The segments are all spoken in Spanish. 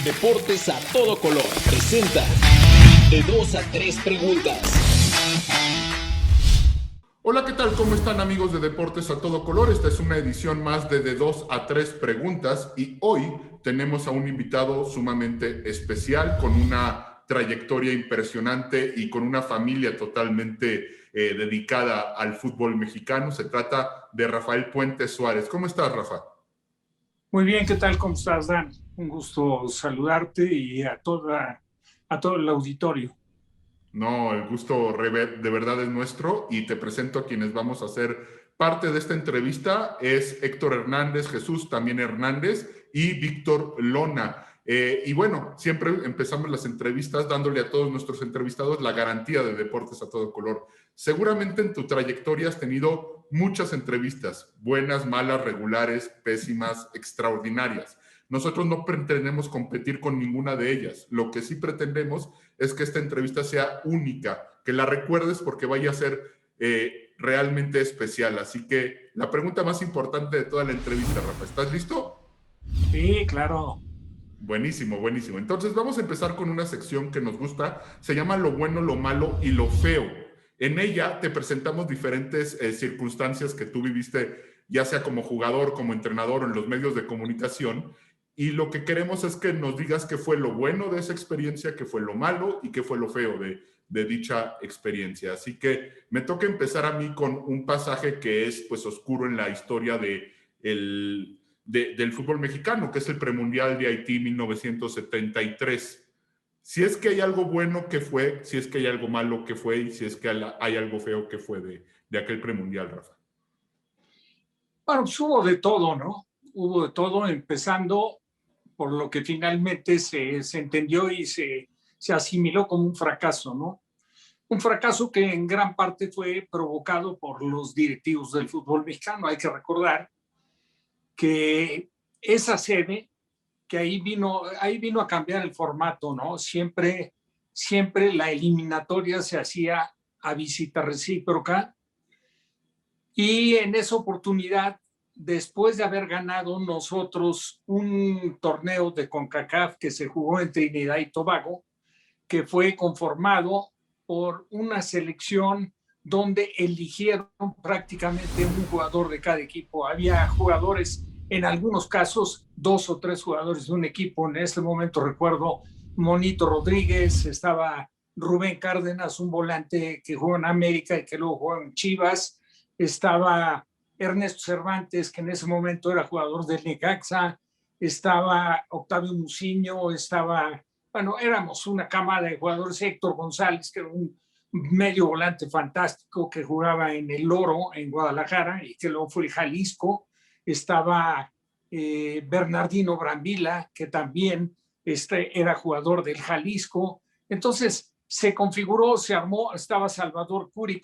Deportes a todo color presenta de 2 a 3 preguntas. Hola, ¿qué tal? ¿Cómo están, amigos de Deportes a todo color? Esta es una edición más de 2 a 3 preguntas y hoy tenemos a un invitado sumamente especial con una trayectoria impresionante y con una familia totalmente dedicada al fútbol mexicano. Se trata de Rafael Puente Suárez. ¿Cómo estás, Rafa? Muy bien, ¿qué tal? ¿Cómo estás, Dan? Un gusto saludarte y a todo el auditorio. No, el gusto de verdad es nuestro y te presento a quienes vamos a ser parte de esta entrevista. Es Héctor Hernández, Jesús también Hernández y Víctor Lona. Y bueno, siempre empezamos las entrevistas dándole a todos nuestros entrevistados la garantía de Deportes a todo color. Seguramente en tu trayectoria has tenido muchas entrevistas, buenas, malas, regulares, pésimas, extraordinarias. Nosotros no pretendemos competir con ninguna de ellas. Lo que sí pretendemos es que esta entrevista sea única, que la recuerdes porque vaya a ser realmente especial. Así que la pregunta más importante de toda la entrevista, Rafa, ¿estás listo? Sí, claro. Buenísimo, buenísimo. Entonces vamos a empezar con una sección que nos gusta, se llama Lo bueno, lo malo y lo feo. En ella te presentamos diferentes circunstancias que tú viviste, ya sea como jugador, como entrenador o en los medios de comunicación, y lo que queremos es que nos digas qué fue lo bueno de esa experiencia, qué fue lo malo y qué fue lo feo de dicha experiencia. Así que me toca empezar a mí con un pasaje que es pues oscuro en la historia del fútbol mexicano, que es el premundial de Haití 1973. Si es que hay algo bueno que fue, si es que hay algo malo que fue y si es que hay algo feo que fue de aquel premundial, Rafa. Bueno, pues hubo de todo, ¿no? Hubo de todo, empezando por lo que finalmente se entendió y se asimiló como un fracaso, ¿no? Un fracaso que en gran parte fue provocado por los directivos del fútbol mexicano. Hay que recordar que esa sede, que ahí vino a cambiar el formato, ¿no? Siempre la eliminatoria se hacía a visita recíproca y en esa oportunidad, después de haber ganado nosotros un torneo de CONCACAF que se jugó en Trinidad y Tobago, que fue conformado por una selección donde eligieron prácticamente un jugador de cada equipo. Había jugadores, en algunos casos, 2 o 3 jugadores de un equipo. En este momento recuerdo Monito Rodríguez, estaba Rubén Cárdenas, un volante que jugó en América y que luego jugó en Chivas, estaba Ernesto Cervantes, que en ese momento era jugador del Necaxa, estaba Octavio Muciño, bueno, éramos una camada de jugadores, Héctor González, que era un medio volante fantástico que jugaba en el Oro, en Guadalajara, y que luego fue el Jalisco. Estaba Bernardino Brambila, que también era jugador del Jalisco. Entonces se configuró, se armó, estaba Salvador Curi,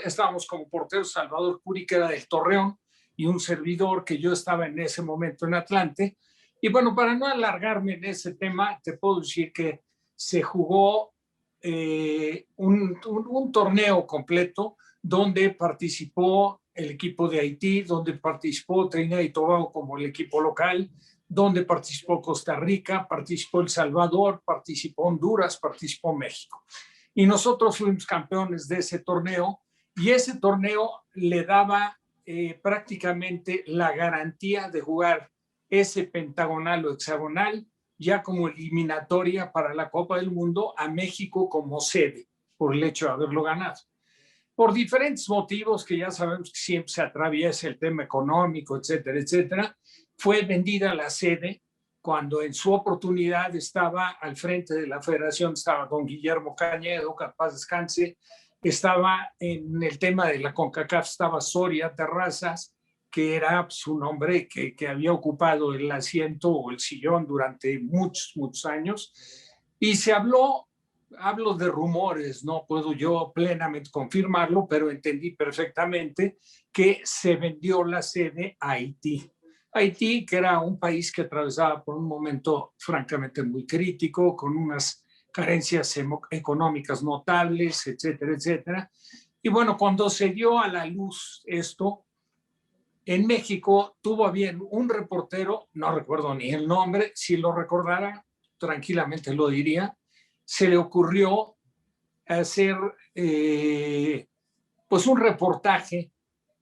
estábamos como portero Salvador Curi, que era del Torreón, y un servidor que yo estaba en ese momento en Atlante. Y bueno, para no alargarme en ese tema, te puedo decir que se jugó un torneo completo donde participó el equipo de Haití, donde participó Trinidad y Tobago como el equipo local, donde participó Costa Rica, participó El Salvador, participó Honduras, participó México. Y nosotros fuimos campeones de ese torneo y ese torneo le daba prácticamente la garantía de jugar ese pentagonal o hexagonal ya como eliminatoria para la Copa del Mundo a México como sede, por el hecho de haberlo ganado. Por diferentes motivos que ya sabemos que siempre se atraviesa el tema económico, etcétera, etcétera, fue vendida la sede cuando en su oportunidad estaba al frente de la federación, estaba don Guillermo Cañedo, que paz descanse, estaba en el tema de la CONCACAF, estaba Soria Terrazas, que era su nombre, que había ocupado el asiento o el sillón durante muchos, muchos años. Y se hablo de rumores, no puedo yo plenamente confirmarlo, pero entendí perfectamente que se vendió la sede a Haití. Haití, que era un país que atravesaba por un momento francamente muy crítico, con unas carencias económicas notables, etcétera, etcétera. Y bueno, cuando se dio a la luz esto, en México tuvo bien un reportero, no recuerdo ni el nombre, si lo recordara, tranquilamente lo diría, se le ocurrió hacer pues un reportaje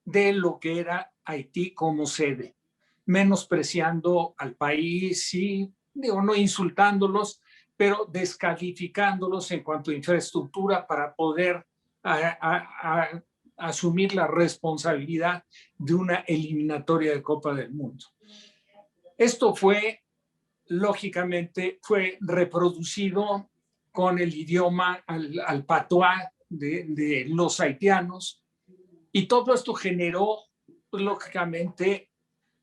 de lo que era Haití como sede, menospreciando al país y, digo, no insultándolos, pero descalificándolos en cuanto a infraestructura para poder asumir la responsabilidad de una eliminatoria de Copa del Mundo. Esto fue, lógicamente, fue reproducido con el idioma al patuá de los haitianos, y todo esto generó, pues, lógicamente,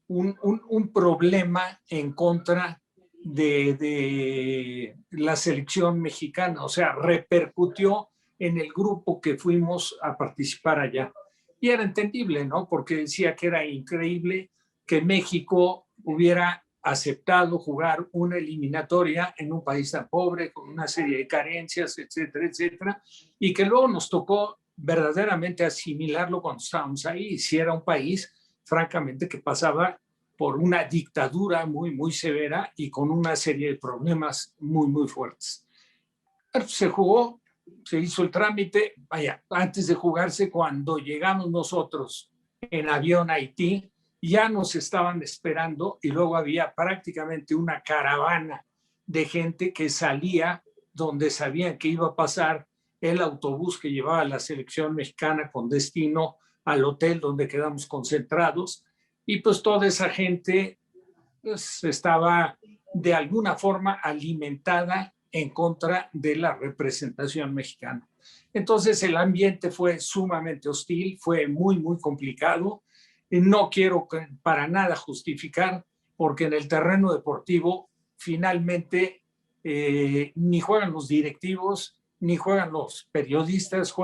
un problema en contra de la selección mexicana, o sea, repercutió en el grupo que fuimos a participar allá. Y era entendible, ¿no? Porque decía que era increíble que México hubiera aceptado jugar una eliminatoria en un país tan pobre, con una serie de carencias, etcétera, etcétera, y que luego nos tocó verdaderamente asimilarlo cuando estábamos ahí. Si era un país, francamente, que pasaba por una dictadura muy, muy severa y con una serie de problemas muy, muy fuertes. Pero se jugó, se hizo el trámite, vaya, antes de jugarse, cuando llegamos nosotros en avión a Haití, ya nos estaban esperando y luego había prácticamente una caravana de gente que salía donde sabían que iba a pasar el autobús que llevaba a la selección mexicana con destino al hotel donde quedamos concentrados, y pues toda esa gente pues estaba de alguna forma alimentada en contra de la representación mexicana. Entonces el ambiente fue sumamente hostil, fue muy, muy complicado. No quiero para nada justificar, porque en el terreno deportivo finalmente ni juegan los directivos, ni juegan los periodistas,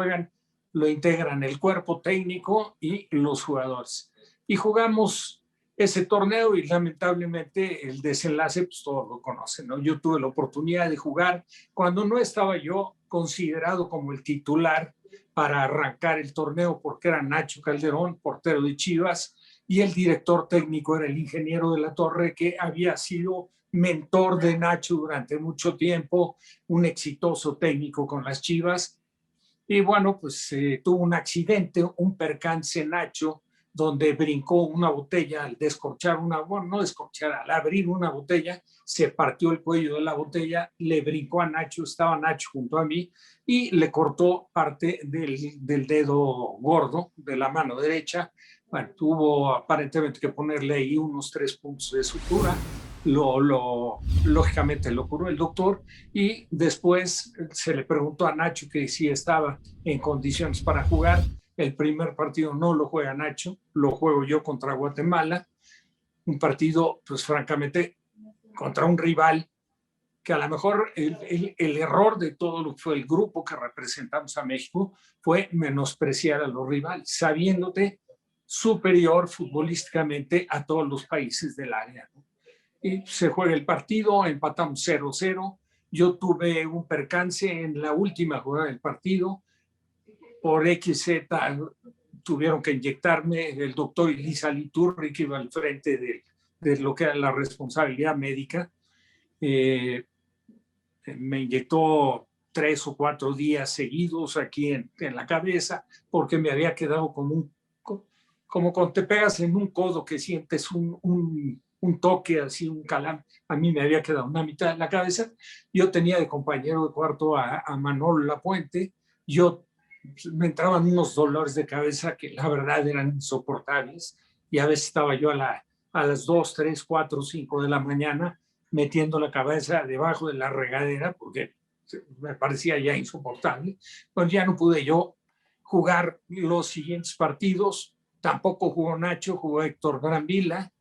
lo integran el cuerpo técnico y los jugadores. Y jugamos ese torneo y lamentablemente el desenlace, pues todos lo conocen, ¿no? Yo tuve la oportunidad de jugar cuando no estaba yo considerado como el titular para arrancar el torneo, porque era Nacho Calderón, portero de Chivas, y el director técnico era el ingeniero de la Torre, que había sido mentor de Nacho durante mucho tiempo, un exitoso técnico con las Chivas. Y bueno, pues tuvo un accidente, un percance Nacho, donde brincó una botella al descorchar bueno, no descorchar, al abrir una botella, se partió el cuello de la botella, le brincó a Nacho, estaba Nacho junto a mí, y le cortó parte del dedo gordo de la mano derecha. Bueno, tuvo aparentemente que ponerle ahí unos 3 puntos de sutura. Lógicamente lo curó el doctor, y después se le preguntó a Nacho que si estaba en condiciones para jugar. El primer partido no lo juega Nacho, lo juego yo contra Guatemala, un partido, pues francamente, contra un rival que a lo mejor el error de todo lo que fue el grupo que representamos a México fue menospreciar a los rivales, sabiéndote superior futbolísticamente a todos los países del área, ¿no? Y se juega el partido, empatamos 0-0. Yo tuve un percance en la última jugada del partido. Por XZ tuvieron que inyectarme. El doctor Elisa Liturri, que iba al frente de lo que era la responsabilidad médica, me inyectó 3 o 4 días seguidos aquí en la cabeza, porque me había quedado como cuando te pegas en un codo, que sientes un toque, así un calambre. A mí me había quedado una mitad de la cabeza. Yo tenía de compañero de cuarto a Manolo Lapuente. Me entraban unos dolores de cabeza que la verdad eran insoportables, y a veces estaba yo a las 2, 3, 4, 5 de la mañana metiendo la cabeza debajo de la regadera porque me parecía ya insoportable. Pues ya no pude yo jugar los siguientes partidos. Tampoco jugó Nacho, jugó Héctor Brambila.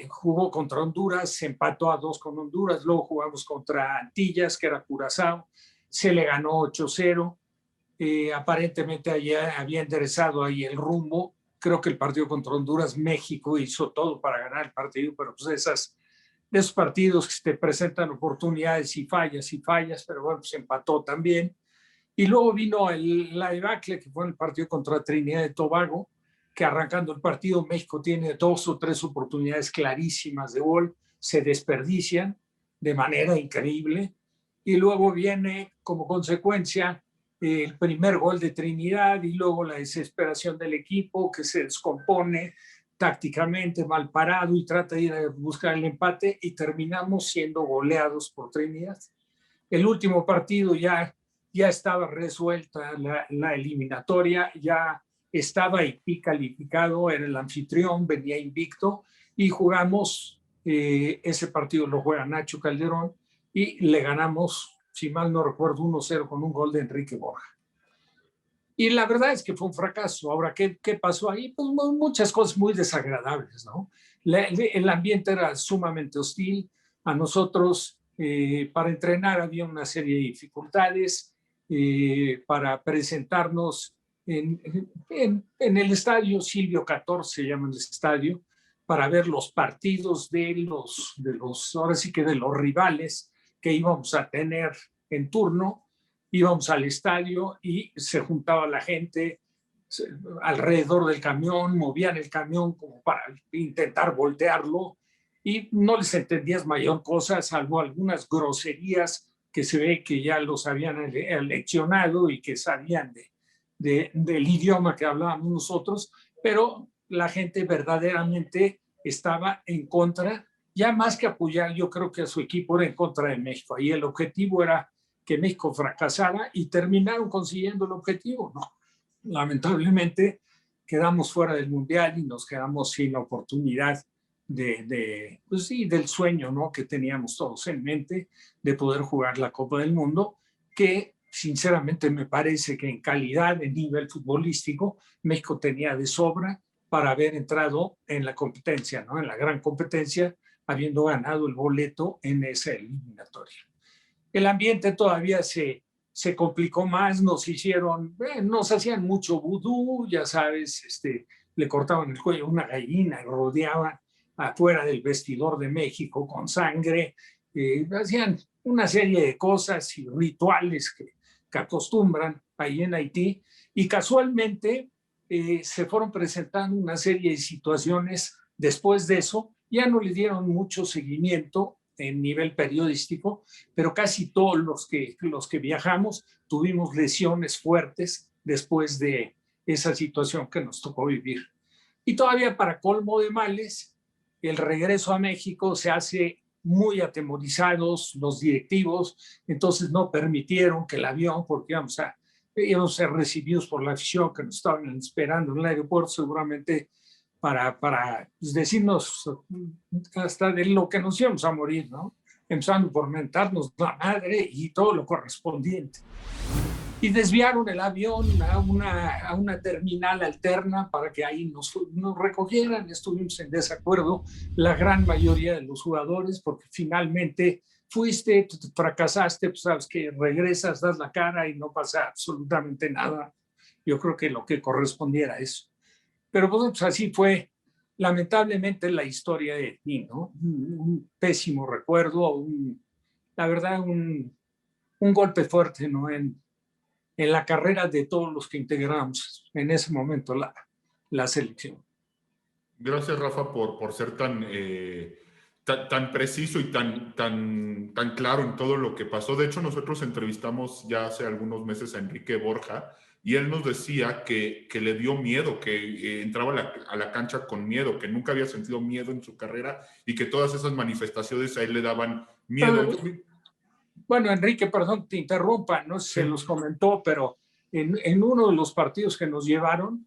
Jugó contra Honduras, se empató a 2 con Honduras. Luego jugamos contra Antillas, que era Curazao, se le ganó 8-0. Aparentemente había enderezado ahí el rumbo. Creo que el partido contra Honduras, México hizo todo para ganar el partido, pero pues de esos partidos que te presentan oportunidades y fallas, pero bueno, se empató también. Y luego vino la debacle, que fue el partido contra Trinidad y Tobago, que arrancando el partido México tiene 2 o 3 oportunidades clarísimas de gol, se desperdician, de manera increíble. Y luego viene como consecuencia el primer gol de Trinidad y luego la desesperación del equipo que se descompone tácticamente, mal parado y trata de ir a buscar el empate y terminamos siendo goleados por Trinidad. El último partido ya estaba resuelta la eliminatoria, ya estaba Haití calificado, era el anfitrión, venía invicto y jugamos, ese partido lo juega Nacho Calderón y le ganamos, si mal no recuerdo, 1-0 con un gol de Enrique Borja. Y la verdad es que fue un fracaso. Ahora, ¿qué pasó ahí? Pues muchas cosas muy desagradables, ¿no? El ambiente era sumamente hostil. A nosotros, para entrenar, había una serie de dificultades. Para presentarnos en el estadio, Silvio 14 se llama el estadio, para ver los partidos de los, ahora sí que de los rivales que íbamos a tener en turno. Íbamos al estadio y se juntaba la gente alrededor del camión, movían el camión como para intentar voltearlo y no les entendías mayor cosa, salvo algunas groserías que se ve que ya los habían leccionado y que sabían del idioma que hablábamos nosotros, pero la gente verdaderamente estaba en contra, ya más que apoyar, yo creo que a su equipo era en contra de México, y el objetivo era que México fracasara y terminaron consiguiendo el objetivo, ¿no? Lamentablemente quedamos fuera del Mundial y nos quedamos sin la oportunidad pues sí, del sueño, ¿no? Que teníamos todos en mente de poder jugar la Copa del Mundo, que sinceramente me parece que en calidad, en nivel futbolístico, México tenía de sobra para haber entrado en la competencia, ¿no? En la gran competencia, habiendo ganado el boleto en esa eliminatoria. El ambiente todavía se complicó más, nos hacían mucho vudú, ya sabes, le cortaban el cuello a una gallina, rodeaban afuera del vestidor de México con sangre, hacían una serie de cosas y rituales que acostumbran ahí en Haití, y casualmente se fueron presentando una serie de situaciones después de eso, ya no le dieron mucho seguimiento en nivel periodístico, pero casi todos los que viajamos tuvimos lesiones fuertes después de esa situación que nos tocó vivir. Y todavía para colmo de males, el regreso a México se hace muy atemorizados los directivos, entonces no permitieron que el avión, porque íbamos a ser recibidos por la afición que nos estaban esperando en el aeropuerto, seguramente para pues, decirnos hasta de lo que nos íbamos a morir, ¿no? Empezando por mentarnos la madre y todo lo correspondiente. Y desviaron el avión a una terminal alterna para que ahí nos recogieran. Estuvimos en desacuerdo la gran mayoría de los jugadores porque finalmente fuiste, fracasaste, pues sabes que regresas, das la cara y no pasa absolutamente nada. Yo creo que lo que correspondiera a eso. Pero pues así fue, lamentablemente, la historia de ti, ¿no? Un pésimo recuerdo, la verdad, un golpe fuerte, ¿no? En la carrera de todos los que integramos en ese momento la selección. Gracias, Rafa, por ser tan preciso y tan claro en todo lo que pasó. De hecho, nosotros entrevistamos ya hace algunos meses a Enrique Borja y él nos decía que le dio miedo, que entraba a la cancha con miedo, que nunca había sentido miedo en su carrera y que todas esas manifestaciones a él le daban miedo. Bueno, Enrique, perdón, te interrumpa, no sé si se los comentó, pero en uno de los partidos que nos llevaron,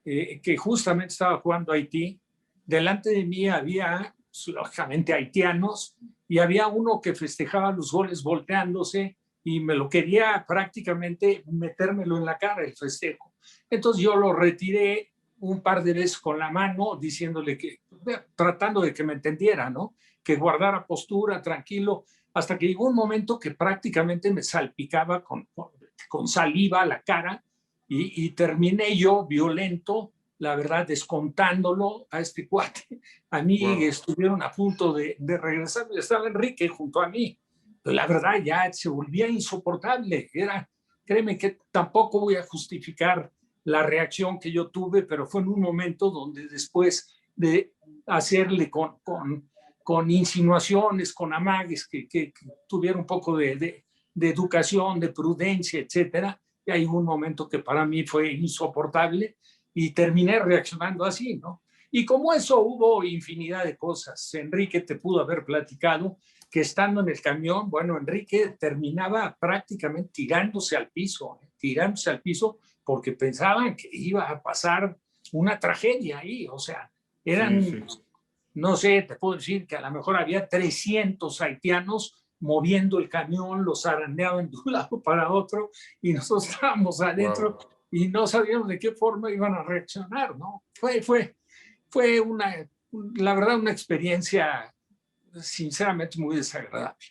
que justamente estaba jugando Haití, delante de mí había, lógicamente, haitianos, y había uno que festejaba los goles volteándose y me lo quería prácticamente metérmelo en la cara, el festejo. Entonces yo lo retiré un par de veces con la mano, diciéndole tratando de que me entendiera, ¿no? Que guardara postura, tranquilo, hasta que llegó un momento que prácticamente me salpicaba con saliva la cara y terminé yo violento, la verdad, descontándolo a este cuate. A mí estuvieron a punto de regresar, estaba Enrique junto a mí. Pero la verdad ya se volvía insoportable. Créeme que tampoco voy a justificar la reacción que yo tuve, pero fue en un momento donde después de hacerle con con insinuaciones, con amagues, que tuviera un poco de educación, de prudencia, etcétera. Y hay un momento que para mí fue insoportable y terminé reaccionando así, ¿no? Y como eso hubo infinidad de cosas. Enrique te pudo haber platicado que estando en el camión, bueno, Enrique terminaba prácticamente tirándose al piso porque pensaban que iba a pasar una tragedia ahí. O sea, eran, Sí, sí. no sé, te puedo decir que a lo mejor había 300 haitianos moviendo el camión, los zarandeaban de un lado para otro y nosotros estábamos adentro Wow. y no sabíamos de qué forma iban a reaccionar, ¿no? Fue la verdad, una experiencia sinceramente muy desagradable.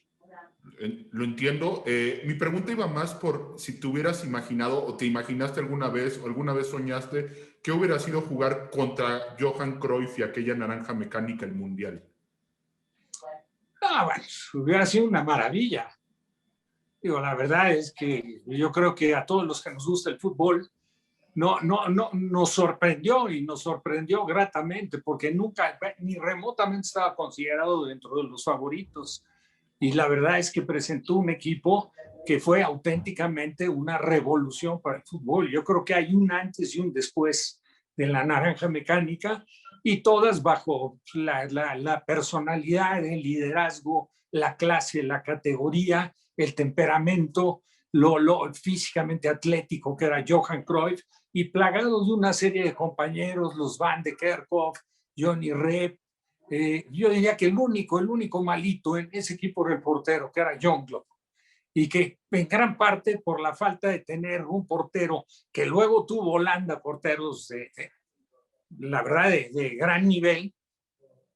Lo entiendo. Mi pregunta iba más por si te hubieras imaginado o te imaginaste alguna vez o alguna vez soñaste que hubiera sido jugar contra Johan Cruyff y aquella naranja mecánica el Mundial. Bueno, hubiera sido una maravilla. Digo, la verdad es que yo creo que a todos los que nos gusta el fútbol nos sorprendió y nos sorprendió gratamente porque nunca ni remotamente estaba considerado dentro de los favoritos. Y la verdad es que presentó un equipo que fue auténticamente una revolución para el fútbol. Yo creo que hay un antes y un después de la naranja mecánica y todas bajo la personalidad, el liderazgo, la clase, la categoría, el temperamento, lo físicamente atlético que era Johan Cruyff y plagados de una serie de compañeros, los Van de Kerkhoff, Johnny Rep. Yo diría que el único malito en ese equipo era el portero, que era John Glob, y que en gran parte por la falta de tener un portero que luego tuvo Holanda, porteros la verdad de gran nivel,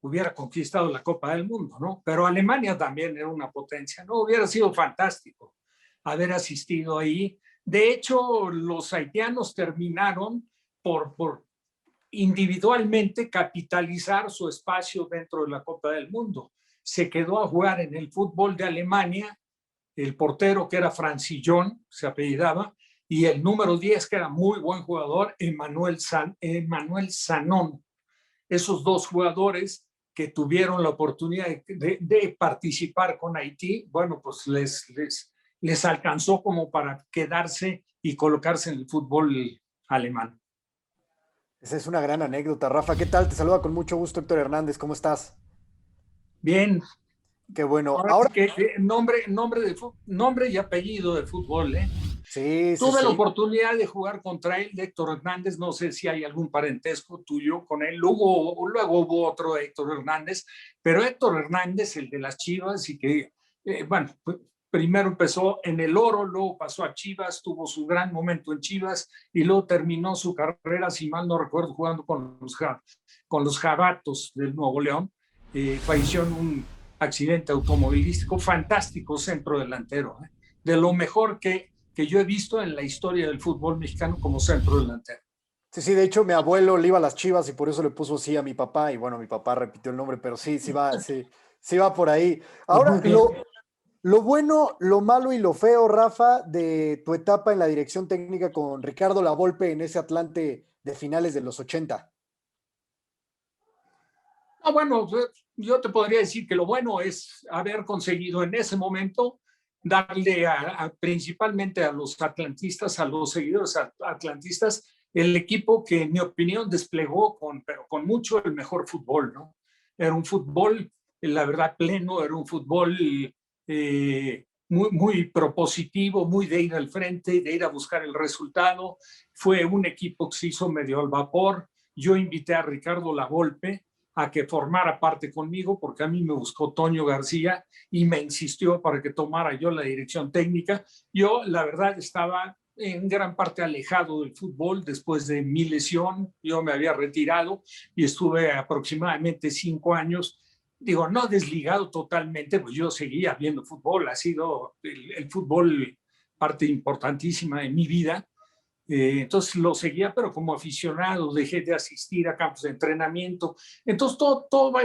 hubiera conquistado la Copa del Mundo, ¿no? Pero Alemania también era una potencia, ¿no? Hubiera sido fantástico haber asistido ahí. De hecho, los haitianos terminaron por individualmente capitalizar su espacio dentro de la Copa del Mundo. Se quedó a jugar en el fútbol de Alemania, el portero que era Francillón, se apellidaba, y el número 10, que era muy buen jugador, Emmanuel Sanón. Esos dos jugadores que tuvieron la oportunidad de participar con Haití, bueno, pues les alcanzó como para quedarse y colocarse en el fútbol alemán. Esa es una gran anécdota. Rafa, ¿qué tal? Te saluda con mucho gusto Héctor Hernández. ¿Cómo estás? Bien, Qué bueno. ahora Ahora, sí que nombre y apellido de fútbol, ¿eh? sí, sí, Tuve la sí. oportunidad de jugar contra él, de Héctor Hernández, no sé si hay algún parentesco tuyo con él, luego hubo otro Héctor Hernández, pero Héctor Hernández, el de las Chivas, y que, bueno, primero empezó en el Oro, luego pasó a Chivas, tuvo su gran momento en Chivas, y luego terminó su carrera, si mal no recuerdo, jugando con los Jabatos del Nuevo León, falleció en un accidente automovilístico, fantástico centro delantero, de lo mejor que yo he visto en la historia del fútbol mexicano como centro delantero. Sí, sí, de hecho mi abuelo le iba a las Chivas y por eso le puso así a mi papá y bueno, mi papá repitió el nombre, pero sí, sí va por ahí. Pues Ahora, muy bien. lo bueno, lo malo y lo feo, Rafa, de tu etapa en la dirección técnica con Ricardo Lavolpe en ese Atlante de finales de los 80. Bueno, yo te podría decir que lo bueno es haber conseguido en ese momento darle principalmente a los atlantistas, a los seguidores atlantistas, el equipo que en mi opinión desplegó pero con mucho el mejor fútbol, ¿no? Era un fútbol, la verdad, pleno, era un fútbol muy propositivo, muy de ir al frente, de ir a buscar el resultado. Fue un equipo que se hizo medio al vapor. Yo invité a Ricardo Lavolpe a que formara parte conmigo, porque a mí me buscó Toño García y me insistió para que tomara yo la dirección técnica. Yo, la verdad, estaba en gran parte alejado del fútbol después de mi lesión. Yo me había retirado y estuve aproximadamente 5 años, digo, no desligado totalmente, pues yo seguía viendo fútbol, ha sido el fútbol parte importantísima de mi vida. Entonces lo seguía, pero como aficionado, dejé de asistir a campos de entrenamiento. Entonces todo va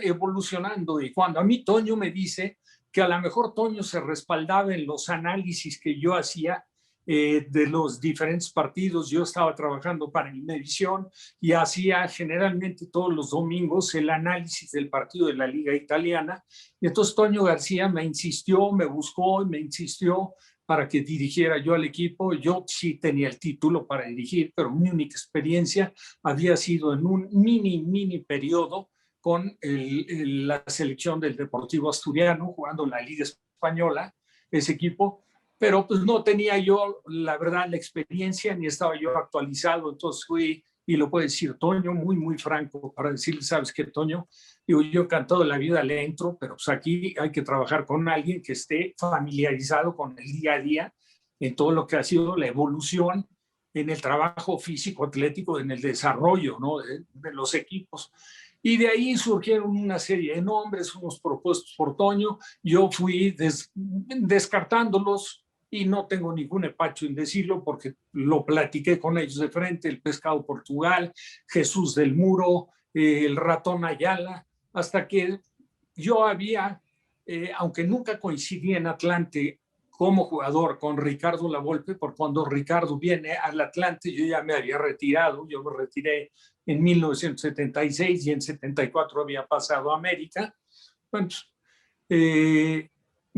evolucionando. Y cuando a mí Toño me dice que a lo mejor Toño se respaldaba en los análisis que yo hacía, de los diferentes partidos. Yo estaba trabajando para Imevisión y hacía generalmente todos los domingos el análisis del partido de la Liga Italiana. Y entonces Toño García me insistió, me buscó y me insistió para que dirigiera yo al equipo. Yo sí tenía el título para dirigir, pero mi única experiencia había sido en un mini periodo con la selección del Deportivo Asturiano, jugando en la Liga Española, ese equipo, pero pues no tenía yo, la verdad, la experiencia, ni estaba yo actualizado. Entonces fui, y lo puede decir Toño, muy franco, para decirle, ¿sabes qué, Toño? Digo, yo encantado de la vida le entro, pero pues aquí hay que trabajar con alguien que esté familiarizado con el día a día, en todo lo que ha sido la evolución en el trabajo físico-atlético, en el desarrollo, ¿no?, de los equipos. Y de ahí surgieron una serie de nombres, unos propuestos por Toño. Yo fui descartándolos y no tengo ningún empacho en decirlo porque lo platiqué con ellos de frente: el Pescado Portugal, Jesús del Muro, el Ratón Ayala, hasta que yo había, aunque nunca coincidí en Atlante como jugador con Ricardo Lavolpe, porque cuando Ricardo viene al Atlante yo ya me había retirado. Yo me retiré en 1976 y en 74 había pasado a América. Bueno,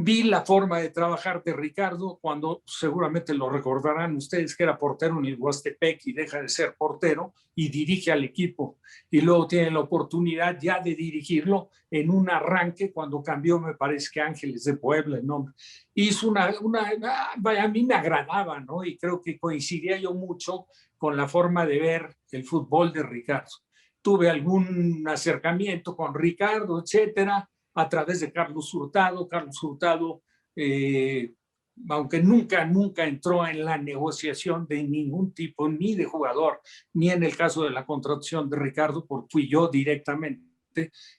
vi la forma de trabajar de Ricardo cuando, seguramente lo recordarán ustedes, que era portero en el Huastepec y deja de ser portero y dirige al equipo. Y luego tiene la oportunidad ya de dirigirlo en un arranque cuando cambió, me parece que Ángeles de Puebla el nombre. Hizo vaya, a mí me agradaba, ¿no? Y creo que coincidía yo mucho con la forma de ver el fútbol de Ricardo. Tuve algún acercamiento con Ricardo, etcétera, a través de Carlos Hurtado. Carlos Hurtado, aunque nunca entró en la negociación de ningún tipo, ni de jugador, ni en el caso de la contratación de Ricardo, porque fui yo directamente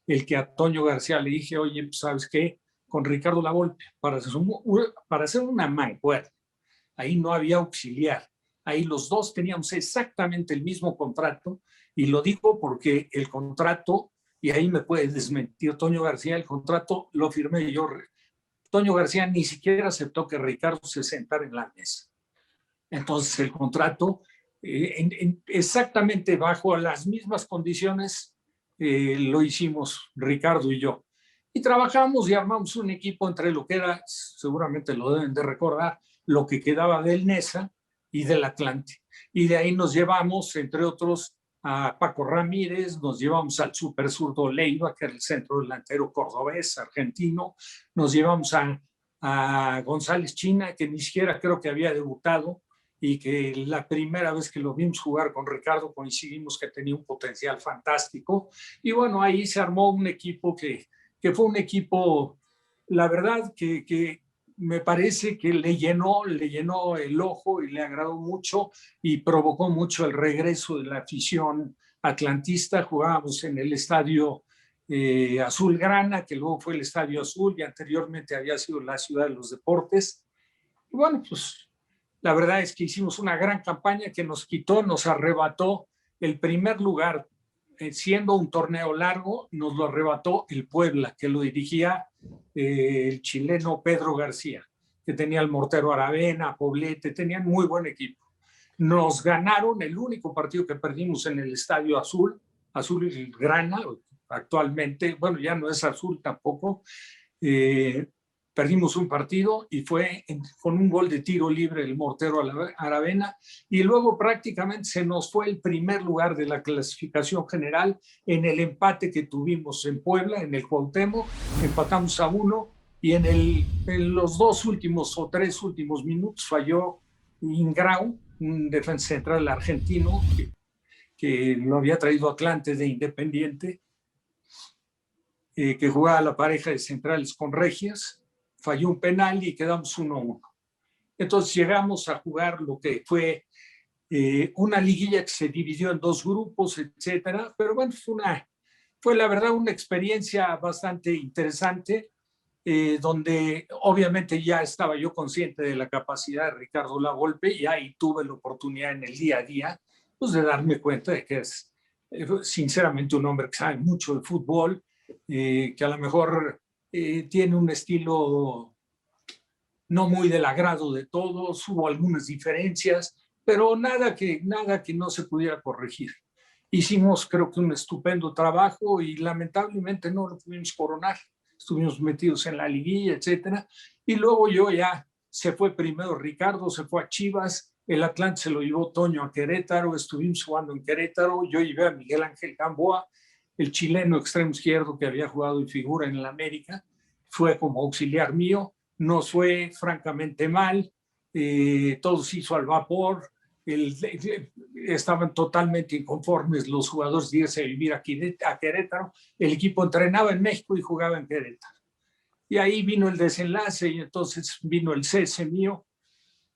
el que a Toño García le dije: oye, pues, ¿sabes qué? Con Ricardo Lavolpe, para hacer una mancuerna, ahí no había auxiliar, ahí los dos teníamos exactamente el mismo contrato, y lo digo porque el contrato, y ahí me puede desmentir Toño García, el contrato lo firmé yo. Toño García ni siquiera aceptó que Ricardo se sentara en la mesa. Entonces el contrato, exactamente bajo las mismas condiciones, lo hicimos Ricardo y yo. Y trabajamos y armamos un equipo entre lo que era, seguramente lo deben de recordar, lo que quedaba del NESA y del Atlante. Y de ahí nos llevamos, entre otros, a Paco Ramírez, nos llevamos al super zurdo Leiva, que era el centro delantero cordobés, argentino, nos llevamos a González China, que ni siquiera creo que había debutado, y que la primera vez que lo vimos jugar con Ricardo coincidimos que tenía un potencial fantástico. Y bueno, ahí se armó un equipo que fue un equipo, la verdad, que me parece que le llenó el ojo y le agradó mucho y provocó mucho el regreso de la afición atlantista. Jugábamos en el estadio Azulgrana, que luego fue el Estadio Azul y anteriormente había sido la Ciudad de los Deportes. Y bueno, pues la verdad es que hicimos una gran campaña que nos arrebató el primer lugar. Siendo un torneo largo, nos lo arrebató el Puebla, que lo dirigía el chileno Pedro García, que tenía el Mortero Aravena, Poblete, tenían muy buen equipo. Nos ganaron el único partido que perdimos en el Estadio Azul y Grana, actualmente, bueno, ya no es Azul tampoco. Perdimos un partido y fue con un gol de tiro libre el Mortero Aravena, y luego prácticamente se nos fue el primer lugar de la clasificación general en el empate que tuvimos en Puebla, en el Cuauhtémoc. Empatamos a 1 y en los 2 últimos o 3 últimos minutos falló Ingrau, un defensa central argentino que lo había traído Atlante de Independiente, que jugaba la pareja de centrales con Regias. Falló un penal y quedamos 1-1. Entonces llegamos a jugar lo que fue una liguilla que se dividió en 2 grupos, etcétera. Pero bueno, fue la verdad una experiencia bastante interesante, donde obviamente ya estaba yo consciente de la capacidad de Ricardo Lavolpe, y ahí tuve la oportunidad en el día a día, pues, de darme cuenta de que es sinceramente un hombre que sabe mucho de fútbol, que a lo mejor tiene un estilo no muy del agrado de todos, hubo algunas diferencias, pero nada que no se pudiera corregir. Hicimos, creo que, un estupendo trabajo y lamentablemente no lo pudimos coronar. Estuvimos metidos en la liguilla, etcétera. Y luego se fue primero Ricardo, se fue a Chivas, el Atlante se lo llevó Toño a Querétaro, estuvimos jugando en Querétaro, yo llevé a Miguel Ángel Gamboa, el chileno extremo izquierdo que había jugado y figura en el América, fue como auxiliar mío, nos fue francamente mal, todo se hizo al vapor, estaban totalmente inconformes los jugadores de irse a vivir aquí a Querétaro, el equipo entrenaba en México y jugaba en Querétaro. Y ahí vino el desenlace y entonces vino el cese mío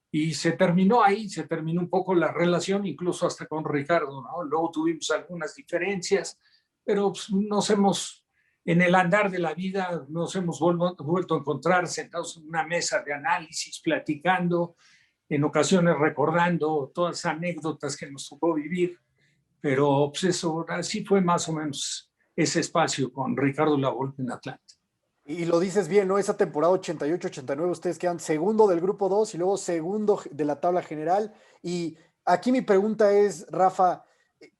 y se terminó un poco la relación, incluso hasta con Ricardo, ¿no? Luego tuvimos algunas diferencias, pero pues, en el andar de la vida nos hemos vuelto a encontrar sentados en una mesa de análisis, platicando, en ocasiones recordando todas las anécdotas que nos tocó vivir, pero pues eso, así fue más o menos ese espacio con Ricardo Lavolpe en Atlante. Y lo dices bien, ¿no? Esa temporada 88-89 ustedes quedan segundo del grupo 2 y luego segundo de la tabla general. Y aquí mi pregunta es, Rafa,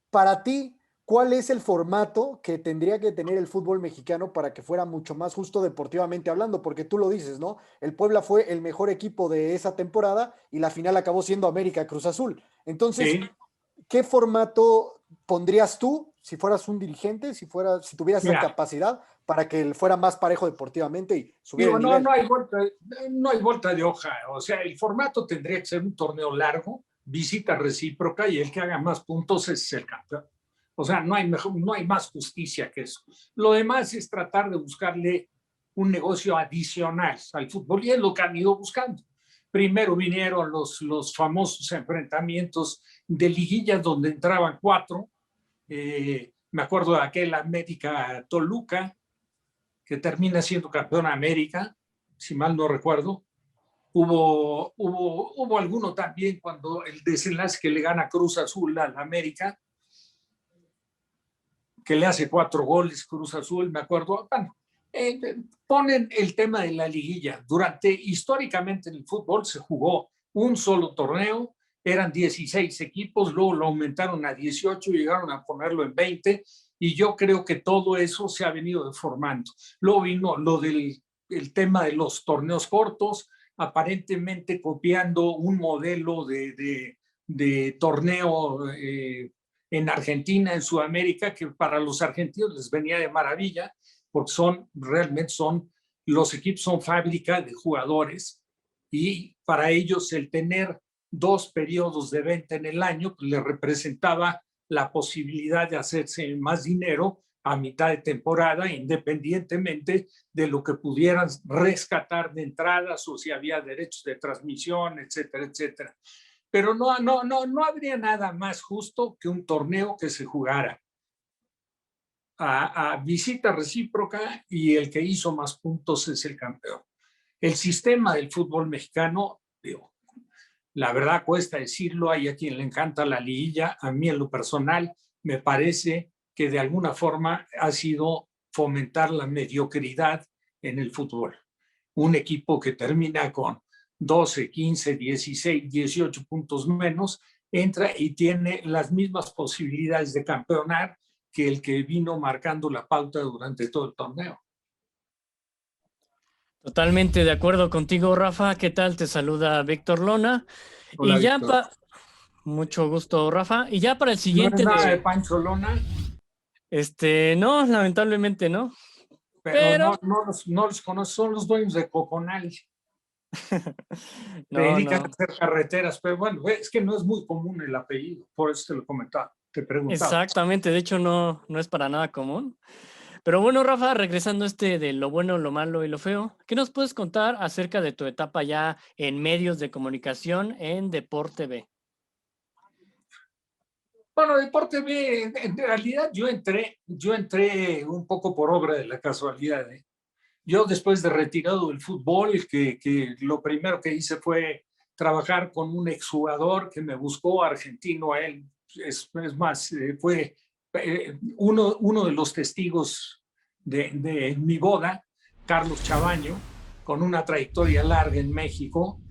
para ti, ¿cuál es el formato que tendría que tener el fútbol mexicano para que fuera mucho más justo deportivamente hablando? Porque tú lo dices, ¿no? El Puebla fue el mejor equipo de esa temporada y la final acabó siendo América Cruz Azul. Entonces, sí. ¿Qué formato pondrías tú si fueras un dirigente, si tuvieras esa capacidad para que fuera más parejo deportivamente y subiera el nivel? No hay vuelta de hoja. O sea, el formato tendría que ser un torneo largo, visita recíproca, y el que haga más puntos es el campeón. O sea, no hay más justicia que eso. Lo demás es tratar de buscarle un negocio adicional al fútbol, y es lo que han ido buscando. Primero vinieron los famosos enfrentamientos de liguillas donde entraban 4. Me acuerdo de aquel América Toluca, que termina siendo campeón América, si mal no recuerdo. Hubo alguno también cuando el desenlace que le gana Cruz Azul al América, que le hace 4 goles Cruz Azul, me acuerdo. Bueno, ponen el tema de la liguilla. Históricamente en el fútbol se jugó un solo torneo, eran 16 equipos, luego lo aumentaron a 18, llegaron a ponerlo en 20, y yo creo que todo eso se ha venido deformando. Luego vino lo del tema de los torneos cortos, aparentemente copiando un modelo de torneo en Argentina, en Sudamérica, que para los argentinos les venía de maravilla, porque realmente los equipos son fábrica de jugadores, y para ellos el tener 2 periodos de venta en el año pues, les representaba la posibilidad de hacerse más dinero a mitad de temporada, independientemente de lo que pudieran rescatar de entradas o si había derechos de transmisión, etcétera, etcétera. Pero no habría nada más justo que un torneo que se jugara a visita recíproca y el que hizo más puntos es el campeón. El sistema del fútbol mexicano, la verdad cuesta decirlo, hay a quien le encanta la liguilla, a mí en lo personal me parece que de alguna forma ha sido fomentar la mediocridad en el fútbol. Un equipo que termina con 12, 15, 16, 18 puntos menos, entra y tiene las mismas posibilidades de campeonar que el que vino marcando la pauta durante todo el torneo. Totalmente de acuerdo contigo, Rafa. ¿Qué tal? Te saluda Víctor Lona. Hola, y ya Víctor. mucho gusto, Rafa. Y ya para el siguiente... ¿No es nada de Pancho Lona? No, lamentablemente no. Pero no los conozco, son los dueños de Coconal. Se dedican a hacer carreteras, pero bueno, es que no es muy común el apellido, por eso te lo comentaba, te preguntaba. Exactamente, de hecho no es para nada común. Pero bueno, Rafa, regresando de lo bueno, lo malo y lo feo, ¿qué nos puedes contar acerca de tu etapa ya en medios de comunicación en Deporte B? Bueno, Deporte B, en realidad yo entré un poco por obra de la casualidad. Yo después de retirado del fútbol, que lo primero que hice fue trabajar con un exjugador que me buscó, argentino a él, es más, fue uno de los testigos de mi boda, Carlos Chavaño, con una trayectoria larga en México.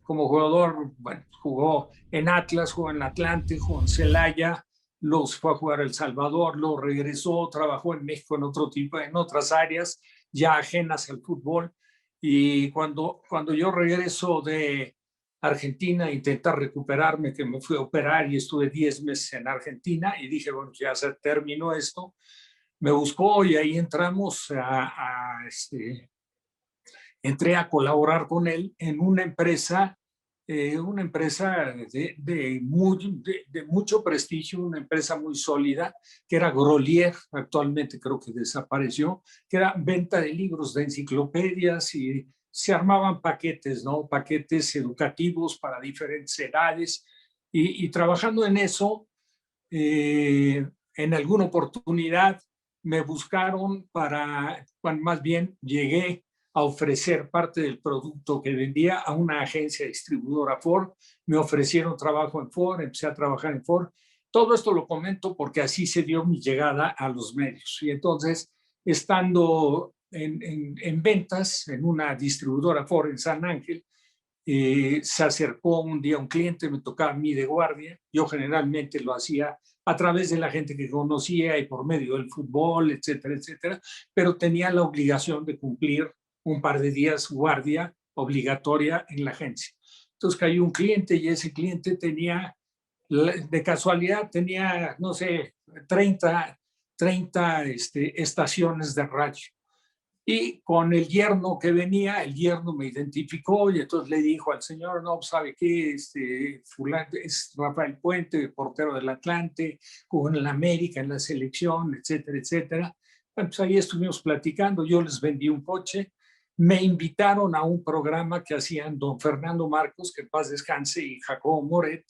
Como jugador, bueno, jugó en Atlas, jugó en Atlante, jugó en Celaya, luego se fue a jugar a El Salvador, luego regresó, trabajó en México en otro tipo, en otras áreas ya ajenas al fútbol. Y cuando yo regreso de Argentina a intentar recuperarme, que me fui a operar y estuve 10 meses en Argentina y dije, bueno, ya se terminó esto, me buscó y ahí entramos entré a colaborar con él en una empresa de mucho prestigio, una empresa muy sólida, que era Grolier, actualmente creo que desapareció, que era venta de libros, de enciclopedias, y se armaban paquetes, ¿no? Paquetes educativos para diferentes edades, y trabajando en eso, en alguna oportunidad me buscaron más bien llegué a ofrecer parte del producto que vendía a una agencia distribuidora Ford. Me ofrecieron trabajo en Ford, empecé a trabajar en Ford. Todo esto lo comento porque así se dio mi llegada a los medios. Y entonces, estando en ventas en una distribuidora Ford en San Ángel, se acercó un día un cliente, me tocaba a mí de guardia. Yo generalmente lo hacía a través de la gente que conocía y por medio del fútbol, etcétera, etcétera, pero tenía la obligación de cumplir un par de días guardia obligatoria en la agencia. Entonces cayó un cliente y ese cliente tenía, de casualidad, tenía, no sé, 30 estaciones de radio. Y con el yerno que venía, el yerno me identificó y entonces le dijo al señor, no, ¿sabe qué? Fulano es Rafael Puente, portero del Atlante, jugó en el América, en la selección, etcétera, etcétera. Bueno, pues ahí estuvimos platicando, yo les vendí un coche, me invitaron a un programa que hacían don Fernando Marcos, que en paz descanse, y Jacobo Moret,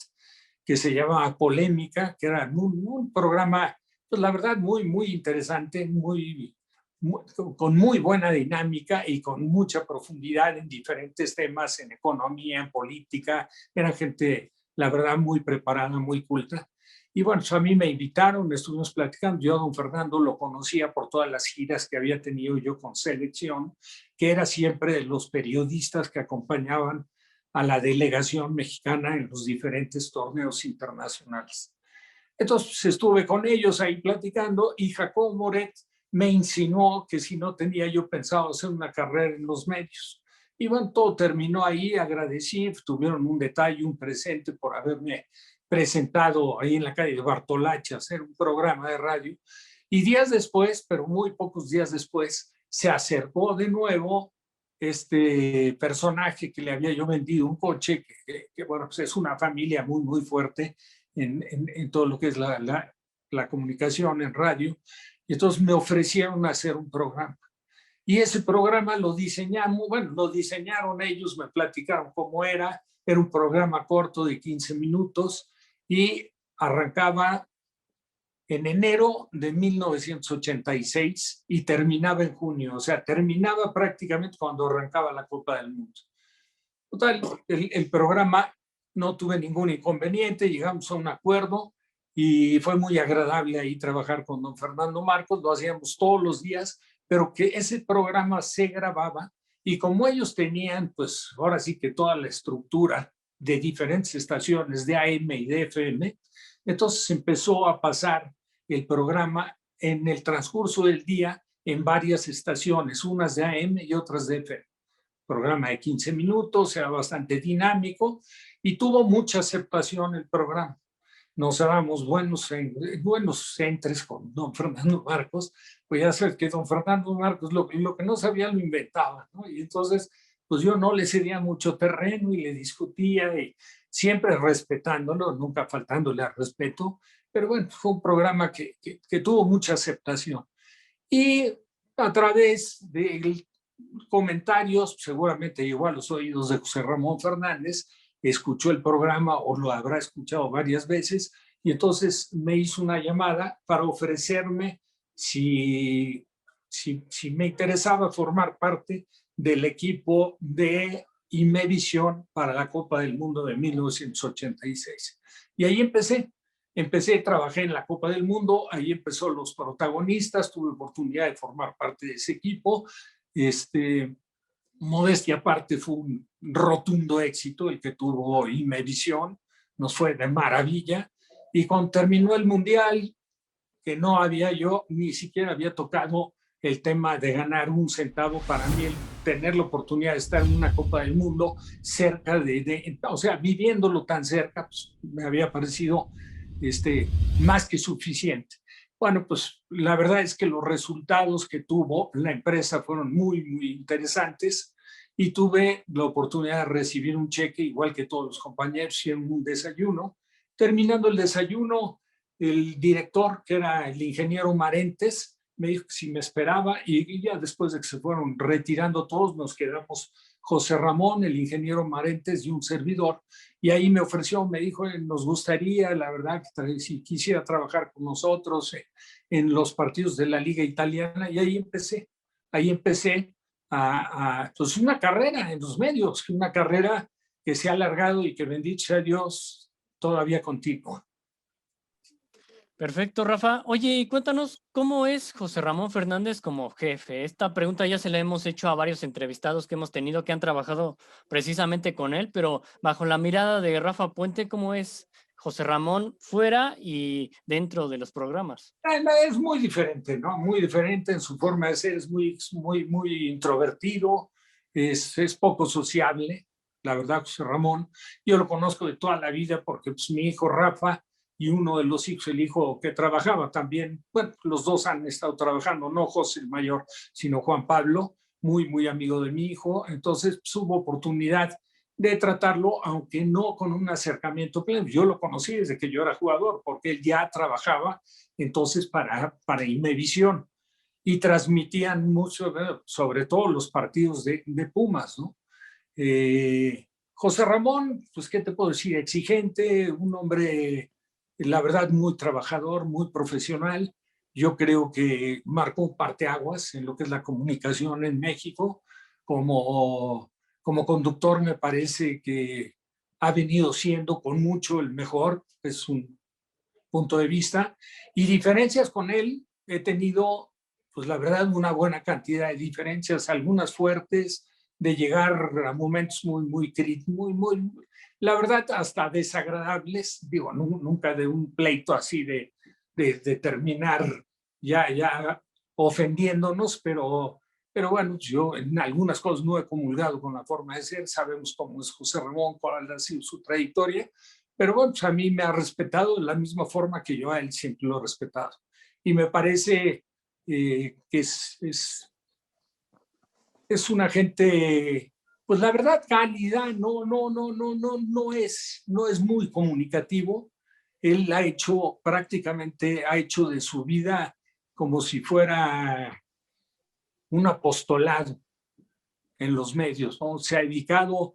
que se llamaba Polémica, que era un programa, pues la verdad, muy, muy interesante, con muy buena dinámica y con mucha profundidad en diferentes temas, en economía, en política. Era gente, la verdad, muy preparada, muy culta. Y bueno, pues a mí me invitaron, estuvimos platicando. Yo a don Fernando lo conocía por todas las giras que había tenido yo con selección, que era siempre de los periodistas que acompañaban a la delegación mexicana en los diferentes torneos internacionales. Entonces estuve con ellos ahí platicando y Jacobo Moret me insinuó que si no tenía yo pensado hacer una carrera en los medios. Y bueno, todo terminó ahí, agradecí, tuvieron un detalle, un presente por haberme presentado ahí en la calle de Bartolache a hacer un programa de radio. Y días después, pero muy pocos días después, se acercó de nuevo este personaje que le había yo vendido un coche, que bueno, pues es una familia muy, muy fuerte en todo lo que es la comunicación en radio. Y entonces me ofrecieron hacer un programa. Y ese programa lo diseñamos, bueno, lo diseñaron ellos, me platicaron cómo era un programa corto de 15 minutos y arrancaba en enero de 1986 y terminaba en junio, o sea, terminaba prácticamente cuando arrancaba la Copa del Mundo. Total, el programa no tuve ningún inconveniente, llegamos a un acuerdo y fue muy agradable ahí trabajar con don Fernando Marcos, lo hacíamos todos los días, pero que ese programa se grababa y como ellos tenían, pues ahora sí que toda la estructura de diferentes estaciones de AM y de FM, entonces empezó a pasar el programa en el transcurso del día en varias estaciones, unas de AM y otras de FM. Programa de 15 minutos, era bastante dinámico y tuvo mucha aceptación el programa. Nos dábamos buenos entres con don Fernando Marcos, pues ya sabes que don Fernando Marcos lo que no sabía lo inventaba, ¿no? Y entonces, pues yo no le cedía mucho terreno y le discutía, y siempre respetándolo, nunca faltándole al respeto, pero bueno, fue un programa que tuvo mucha aceptación. Y a través de comentarios, seguramente llegó a los oídos de José Ramón Fernández, escuchó el programa o lo habrá escuchado varias veces, y entonces me hizo una llamada para ofrecerme si me interesaba formar parte del equipo de Imevisión para la Copa del Mundo de 1986. Y ahí trabajé en la Copa del Mundo, ahí empezó Los Protagonistas, tuve oportunidad de formar parte de ese equipo. Modestia aparte, fue un rotundo éxito el que tuvo Imevisión, nos fue de maravilla. Y cuando terminó el Mundial, que no había yo, ni siquiera había tocado el tema de ganar un centavo. Para mí, el tener la oportunidad de estar en una Copa del Mundo cerca o sea, viviéndolo tan cerca, pues, me había parecido más que suficiente. Bueno, pues la verdad es que los resultados que tuvo la empresa fueron muy, muy interesantes y tuve la oportunidad de recibir un cheque, igual que todos los compañeros, y en un desayuno. Terminando el desayuno, el director, que era el ingeniero Marentes, me dijo que si me esperaba, y ya después de que se fueron retirando todos, nos quedamos José Ramón, el ingeniero Marentes y un servidor, y ahí me ofreció, me dijo, nos gustaría, la verdad, que si quisiera trabajar con nosotros en los partidos de la Liga Italiana, y ahí empecé pues una carrera en los medios, una carrera que se ha alargado y que bendito sea Dios, todavía continúa. Perfecto, Rafa. Oye, y cuéntanos cómo es José Ramón Fernández como jefe. Esta pregunta ya se la hemos hecho a varios entrevistados que hemos tenido que han trabajado precisamente con él, pero bajo la mirada de Rafa Puente, ¿cómo es José Ramón fuera y dentro de los programas? Es muy diferente, ¿no? Muy diferente en su forma de ser, es muy, muy, muy introvertido, es poco sociable, la verdad, José Ramón. Yo lo conozco de toda la vida porque pues, mi hijo Rafa y uno de los hijos, el hijo que trabajaba también, bueno, los dos han estado trabajando, no José el mayor, sino Juan Pablo, muy, muy amigo de mi hijo. Entonces pues, hubo oportunidad de tratarlo, aunque no con un acercamiento pleno. Yo lo conocí desde que yo era jugador, porque él ya trabajaba entonces para Imevisión y transmitían mucho, sobre todo los partidos de Pumas, ¿no? José Ramón, pues, ¿qué te puedo decir? Exigente, un hombre, la verdad, muy trabajador, muy profesional. Yo creo que marcó un parteaguas en lo que es la comunicación en México. Como conductor me parece que ha venido siendo con mucho el mejor, es un punto de vista. Y diferencias con él, he tenido, pues la verdad, una buena cantidad de diferencias, algunas fuertes, de llegar a momentos muy, la verdad, hasta desagradables, digo, nunca de un pleito así de terminar ya ofendiéndonos, pero bueno, yo en algunas cosas no he comulgado con la forma de ser, sabemos cómo es José Ramón, cuál ha sido su trayectoria, pero bueno, pues a mí me ha respetado de la misma forma que yo a él siempre lo he respetado. Y me parece que es una gente, pues la verdad, cálida, no es muy comunicativo. Él prácticamente ha hecho de su vida como si fuera un apostolado en los medios, ¿no? Se ha dedicado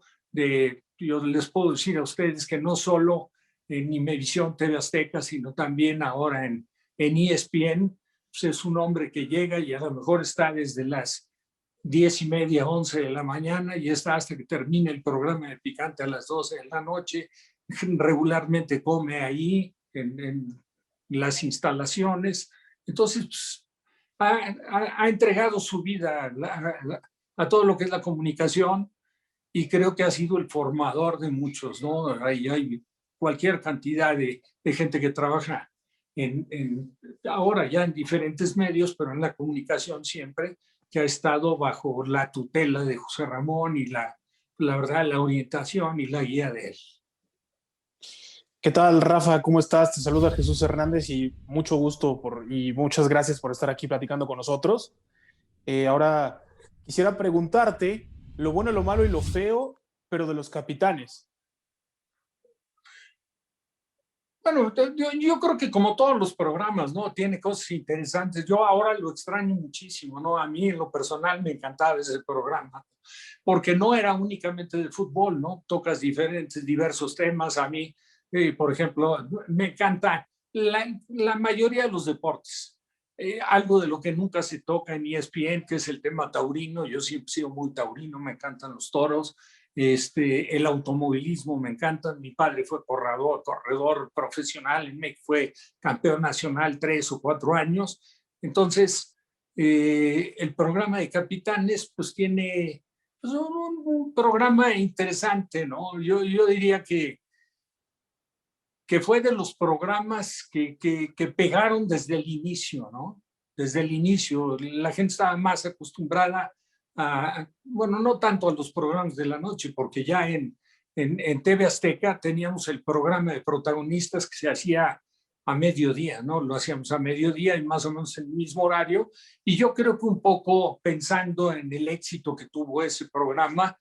yo les puedo decir a ustedes que no solo en Imevisión TV Azteca, sino también ahora en ESPN, pues es un hombre que llega y a lo mejor está desde las 10:30, 11 de la mañana y está hasta que termine el programa de Picante a las 12 de la noche. Regularmente come ahí en las instalaciones. Entonces, pues, ha entregado su vida a todo lo que es la comunicación y creo que ha sido el formador de muchos, ¿no? Hay cualquier cantidad de gente que trabaja ahora ya en diferentes medios, pero en la comunicación siempre, que ha estado bajo la tutela de José Ramón y la verdad, la orientación y la guía de él. ¿Qué tal, Rafa? ¿Cómo estás? Te saluda Jesús Hernández y mucho gusto y muchas gracias por estar aquí platicando con nosotros. Ahora quisiera preguntarte lo bueno, lo malo y lo feo, pero de los capitanes. Bueno, yo creo que como todos los programas, ¿no? Tiene cosas interesantes. Yo ahora lo extraño muchísimo, ¿no? A mí en lo personal me encantaba ese programa, porque no era únicamente de fútbol, ¿no? Tocas diversos temas. A mí, por ejemplo, me encanta la mayoría de los deportes. Algo de lo que nunca se toca en ESPN, que es el tema taurino. Yo siempre he sido muy taurino, me encantan los toros. El automovilismo me encanta. Mi padre fue corredor profesional en México, fue campeón nacional 3 o 4 años. Entonces, El programa de capitanes pues tiene pues, un programa interesante, ¿no? Yo diría que fue de los programas que pegaron desde el inicio, ¿no? Desde el inicio, la gente estaba más acostumbrada bueno, no tanto a los programas de la noche, porque ya en TV Azteca teníamos el programa de protagonistas que se hacía a mediodía, ¿no? Lo hacíamos a mediodía y más o menos en el mismo horario. Y yo creo que un poco pensando en el éxito que tuvo ese programa,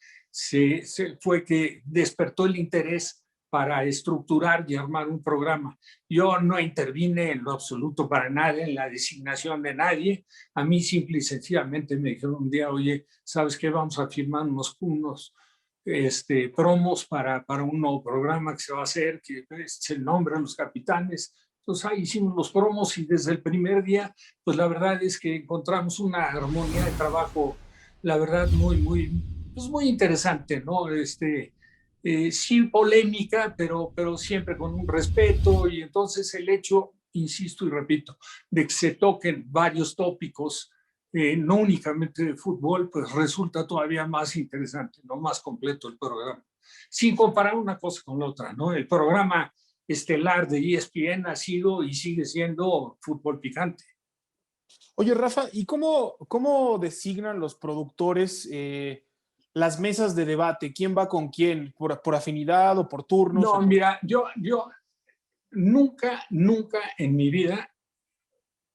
fue que despertó el interés para estructurar y armar un programa. Yo no intervine en lo absoluto para nada en la designación de nadie. A mí simple y sencillamente me dijeron un día, oye, ¿sabes qué? Vamos a firmar unos promos para un nuevo programa que se va a hacer, que es el nombre de los capitanes. Entonces ahí hicimos los promos y desde el primer día, pues la verdad es que encontramos una armonía de trabajo, la verdad, pues muy interesante, ¿no? Sí polémica, pero siempre con un respeto, y entonces el hecho, insisto y repito, de que se toquen varios tópicos, no únicamente de fútbol, pues resulta todavía más interesante, ¿no? Más completo el programa. Sin comparar una cosa con la otra, ¿no? El programa estelar de ESPN ha sido y sigue siendo Fútbol Picante. Oye, Rafa, ¿y cómo designan los productores las mesas de debate? ¿Quién va con quién? ¿Por afinidad o por turnos? No, mira, yo nunca en mi vida,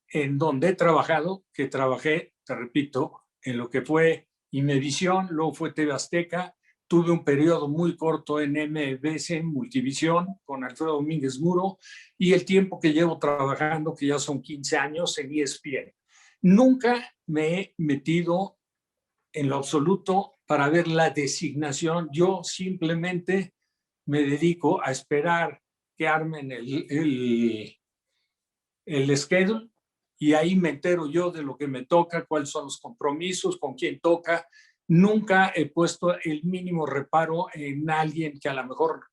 en donde he trabajado, que trabajé, te repito, en lo que fue Imevisión, luego fue TV Azteca, tuve un periodo muy corto en MBC, Multivisión, con Alfredo Domínguez Muro, y el tiempo que llevo trabajando, que ya son 15 años, en ESPN. Nunca me he metido en lo absoluto para ver la designación. Yo simplemente me dedico a esperar que armen el schedule, y ahí me entero yo de lo que me toca, cuáles son los compromisos, con quién toca. Nunca he puesto el mínimo reparo en alguien que a lo mejor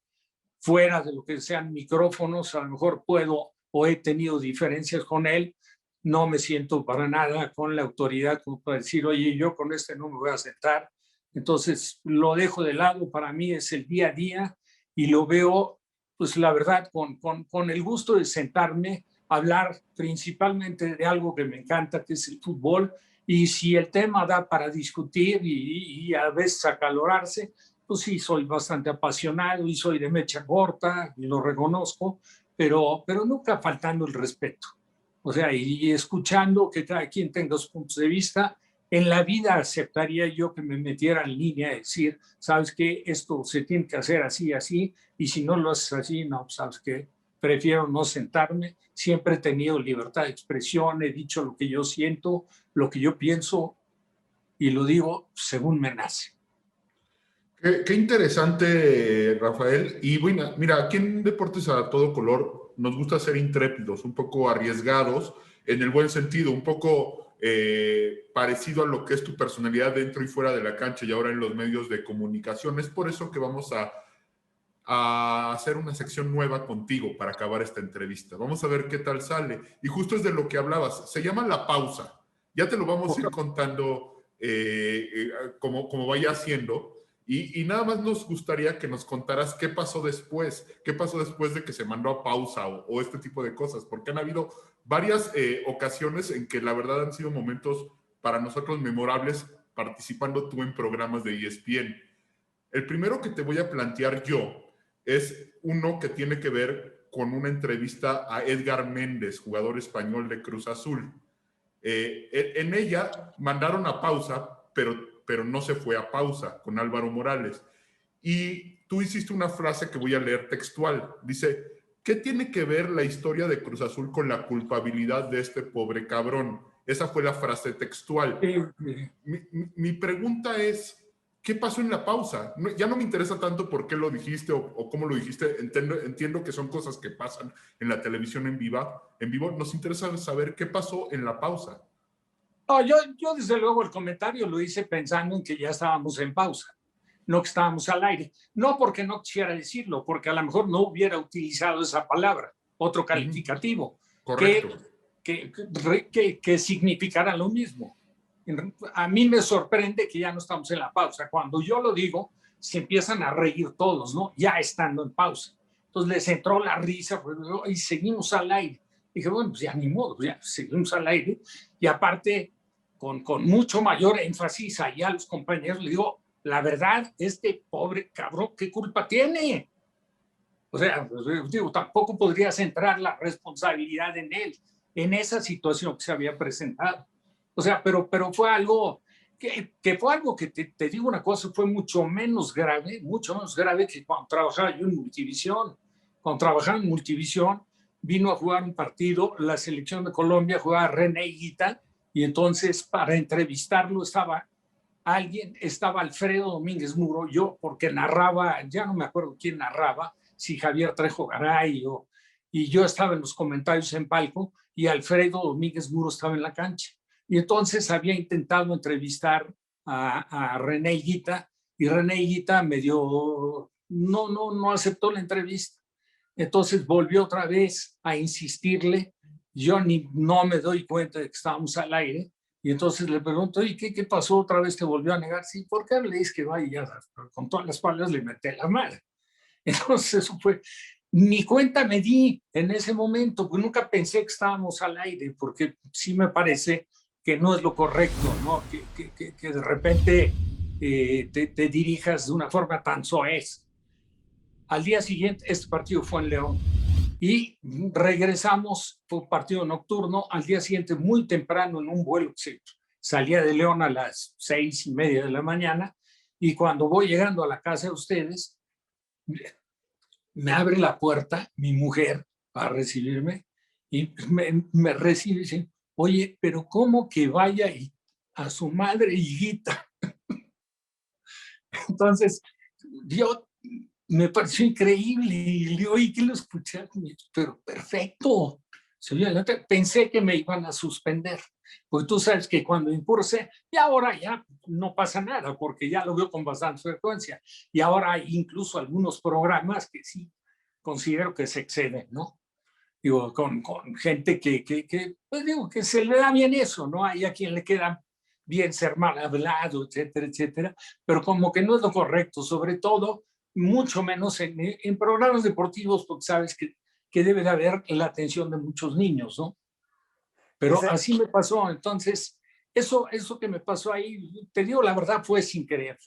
fuera de lo que sean micrófonos, a lo mejor puedo o he tenido diferencias con él. No me siento para nada con la autoridad como para decir, oye, yo con este no me voy a sentar. Entonces lo dejo de lado. Para mí es el día a día y lo veo, pues la verdad, con el gusto de sentarme, hablar principalmente de algo que me encanta, que es el fútbol, y si el tema da para discutir y a veces acalorarse, pues sí, soy bastante apasionado y soy de mecha corta, y lo reconozco, pero nunca faltando el respeto. O sea, y escuchando que cada quien tenga sus puntos de vista. En la vida aceptaría yo que me metiera en línea y decir, ¿sabes qué? Esto se tiene que hacer así, así, y si no lo haces así, no, ¿sabes qué? Prefiero no sentarme. Siempre he tenido libertad de expresión, he dicho lo que yo siento, lo que yo pienso, y lo digo según me nace. Qué interesante, Rafael. Y bueno, mira, aquí en Deportes a Todo Color nos gusta ser intrépidos, un poco arriesgados, en el buen sentido, un poco parecido a lo que es tu personalidad dentro y fuera de la cancha y ahora en los medios de comunicación. Es por eso que vamos a hacer una sección nueva contigo para acabar esta entrevista. Vamos a ver qué tal sale. Y justo es de lo que hablabas. Se llama La Pausa. Ya te lo vamos a ir contando como vaya haciendo. Y nada más nos gustaría que nos contaras qué pasó después de que se mandó a pausa o este tipo de cosas, porque han habido varias ocasiones en que la verdad han sido momentos para nosotros memorables participando tú en programas de ESPN. El primero que te voy a plantear yo es uno que tiene que ver con una entrevista a Edgar Méndez, jugador español de Cruz Azul. En ella mandaron a pausa, pero no se fue a pausa con Álvaro Morales. Y tú hiciste una frase que voy a leer textual. Dice, ¿qué tiene que ver la historia de Cruz Azul con la culpabilidad de este pobre cabrón? Esa fue la frase textual. Mi pregunta es, ¿qué pasó en la pausa? Ya no me interesa tanto por qué lo dijiste o cómo lo dijiste. Entiendo que son cosas que pasan en la televisión en vivo. Nos interesa saber qué pasó en la pausa. No, yo desde luego el comentario lo hice pensando en que ya estábamos en pausa, no que estábamos al aire. No porque no quisiera decirlo, porque a lo mejor no hubiera utilizado esa palabra, otro calificativo. Correcto. que significara lo mismo. A mí me sorprende que ya no estamos en la pausa. Cuando yo lo digo, se empiezan a reír todos, ¿no? Ya estando en pausa. Entonces les entró la risa y seguimos al aire. Dije, bueno, pues ya ni modo, ya seguimos al aire. Y aparte, con mucho mayor énfasis allá a los compañeros, le digo, la verdad, este pobre cabrón, ¿qué culpa tiene? O sea, digo, tampoco podría centrar la responsabilidad en él, en esa situación que se había presentado. O sea, pero fue algo que fue algo que te digo una cosa, fue mucho menos grave que cuando trabajaba yo en Multivisión. Cuando trabajaba en Multivisión, vino a jugar un partido, la selección de Colombia jugaba René Higuita, y entonces para entrevistarlo estaba Alfredo Domínguez Muro, yo, porque narraba, ya no me acuerdo quién narraba, si Javier Trejo Garay y yo estaba en los comentarios en palco, y Alfredo Domínguez Muro estaba en la cancha. Y entonces había intentado entrevistar a René Higuita, y René Higuita no aceptó la entrevista. Entonces volvió otra vez a insistirle. Yo no me doy cuenta de que estábamos al aire. Y entonces le pregunto, ¿y qué pasó? ¿Otra vez te volvió a negar? Sí, ¿por qué le dices que vaya? Con todas las palabras le metí la madre. Entonces eso fue, ni cuenta me di en ese momento, pues nunca pensé que estábamos al aire, porque sí me parece que no es lo correcto, ¿no? Que de repente te dirijas de una forma tan soez. Al día siguiente, este partido fue en León, y regresamos, fue un partido nocturno, al día siguiente muy temprano en un vuelo que salía de León a las 6:30 de la mañana, y cuando voy llegando a la casa de ustedes, me abre la puerta mi mujer para recibirme, y me recibe y dice, oye, pero ¿cómo que vaya a su madre Higuita? Entonces, yo me pareció increíble, y le digo, oye, ¿qué lo escuché? Pero perfecto. Pensé que me iban a suspender, porque tú sabes que cuando impulse, y ahora ya no pasa nada, porque ya lo veo con bastante frecuencia, y ahora hay incluso algunos programas que sí considero que se exceden, ¿no? Digo, con gente pues digo, que se le da bien eso, ¿no? Hay a quien le queda bien ser mal hablado, etcétera, etcétera, pero como que no es lo correcto, sobre todo, mucho menos en programas deportivos, porque sabes que debe de haber la atención de muchos niños, ¿no? Pero así me pasó. Entonces, eso que me pasó ahí, te digo la verdad, fue sin querer.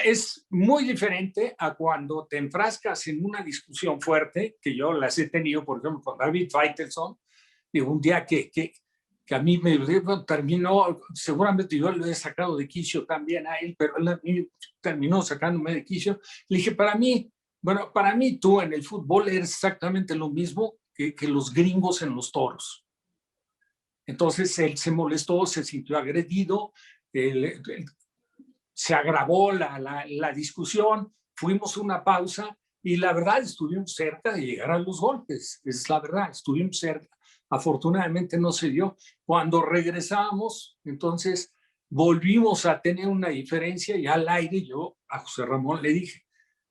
Es muy diferente a cuando te enfrascas en una discusión fuerte, que yo las he tenido, por ejemplo, con David Faitelson, digo, un día que a mí me terminó, seguramente yo lo he sacado de quicio también a él, pero él terminó sacándome de quicio. Le dije, para mí tú en el fútbol eres exactamente lo mismo que los gringos en los toros. Entonces él se molestó, se sintió agredido, se agravó la discusión, fuimos a una pausa, y la verdad estuvimos cerca de llegar a los golpes, es la verdad, estuvimos cerca. Afortunadamente no se dio. Cuando regresamos, entonces volvimos a tener una diferencia, y al aire yo a José Ramón le dije,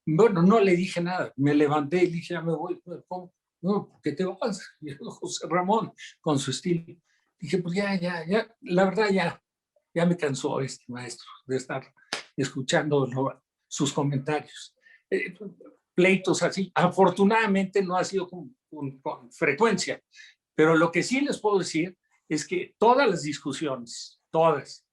bueno, no le dije nada, me levanté y le dije, ya me voy. ¿Cómo? No, ¿por qué te vas? Y José Ramón, con su estilo, dije, pues ya, la verdad ya me cansó este maestro de estar escuchando sus comentarios. Pleitos así, afortunadamente no ha sido con frecuencia, pero lo que sí les puedo decir es que todas las discusiones, todas,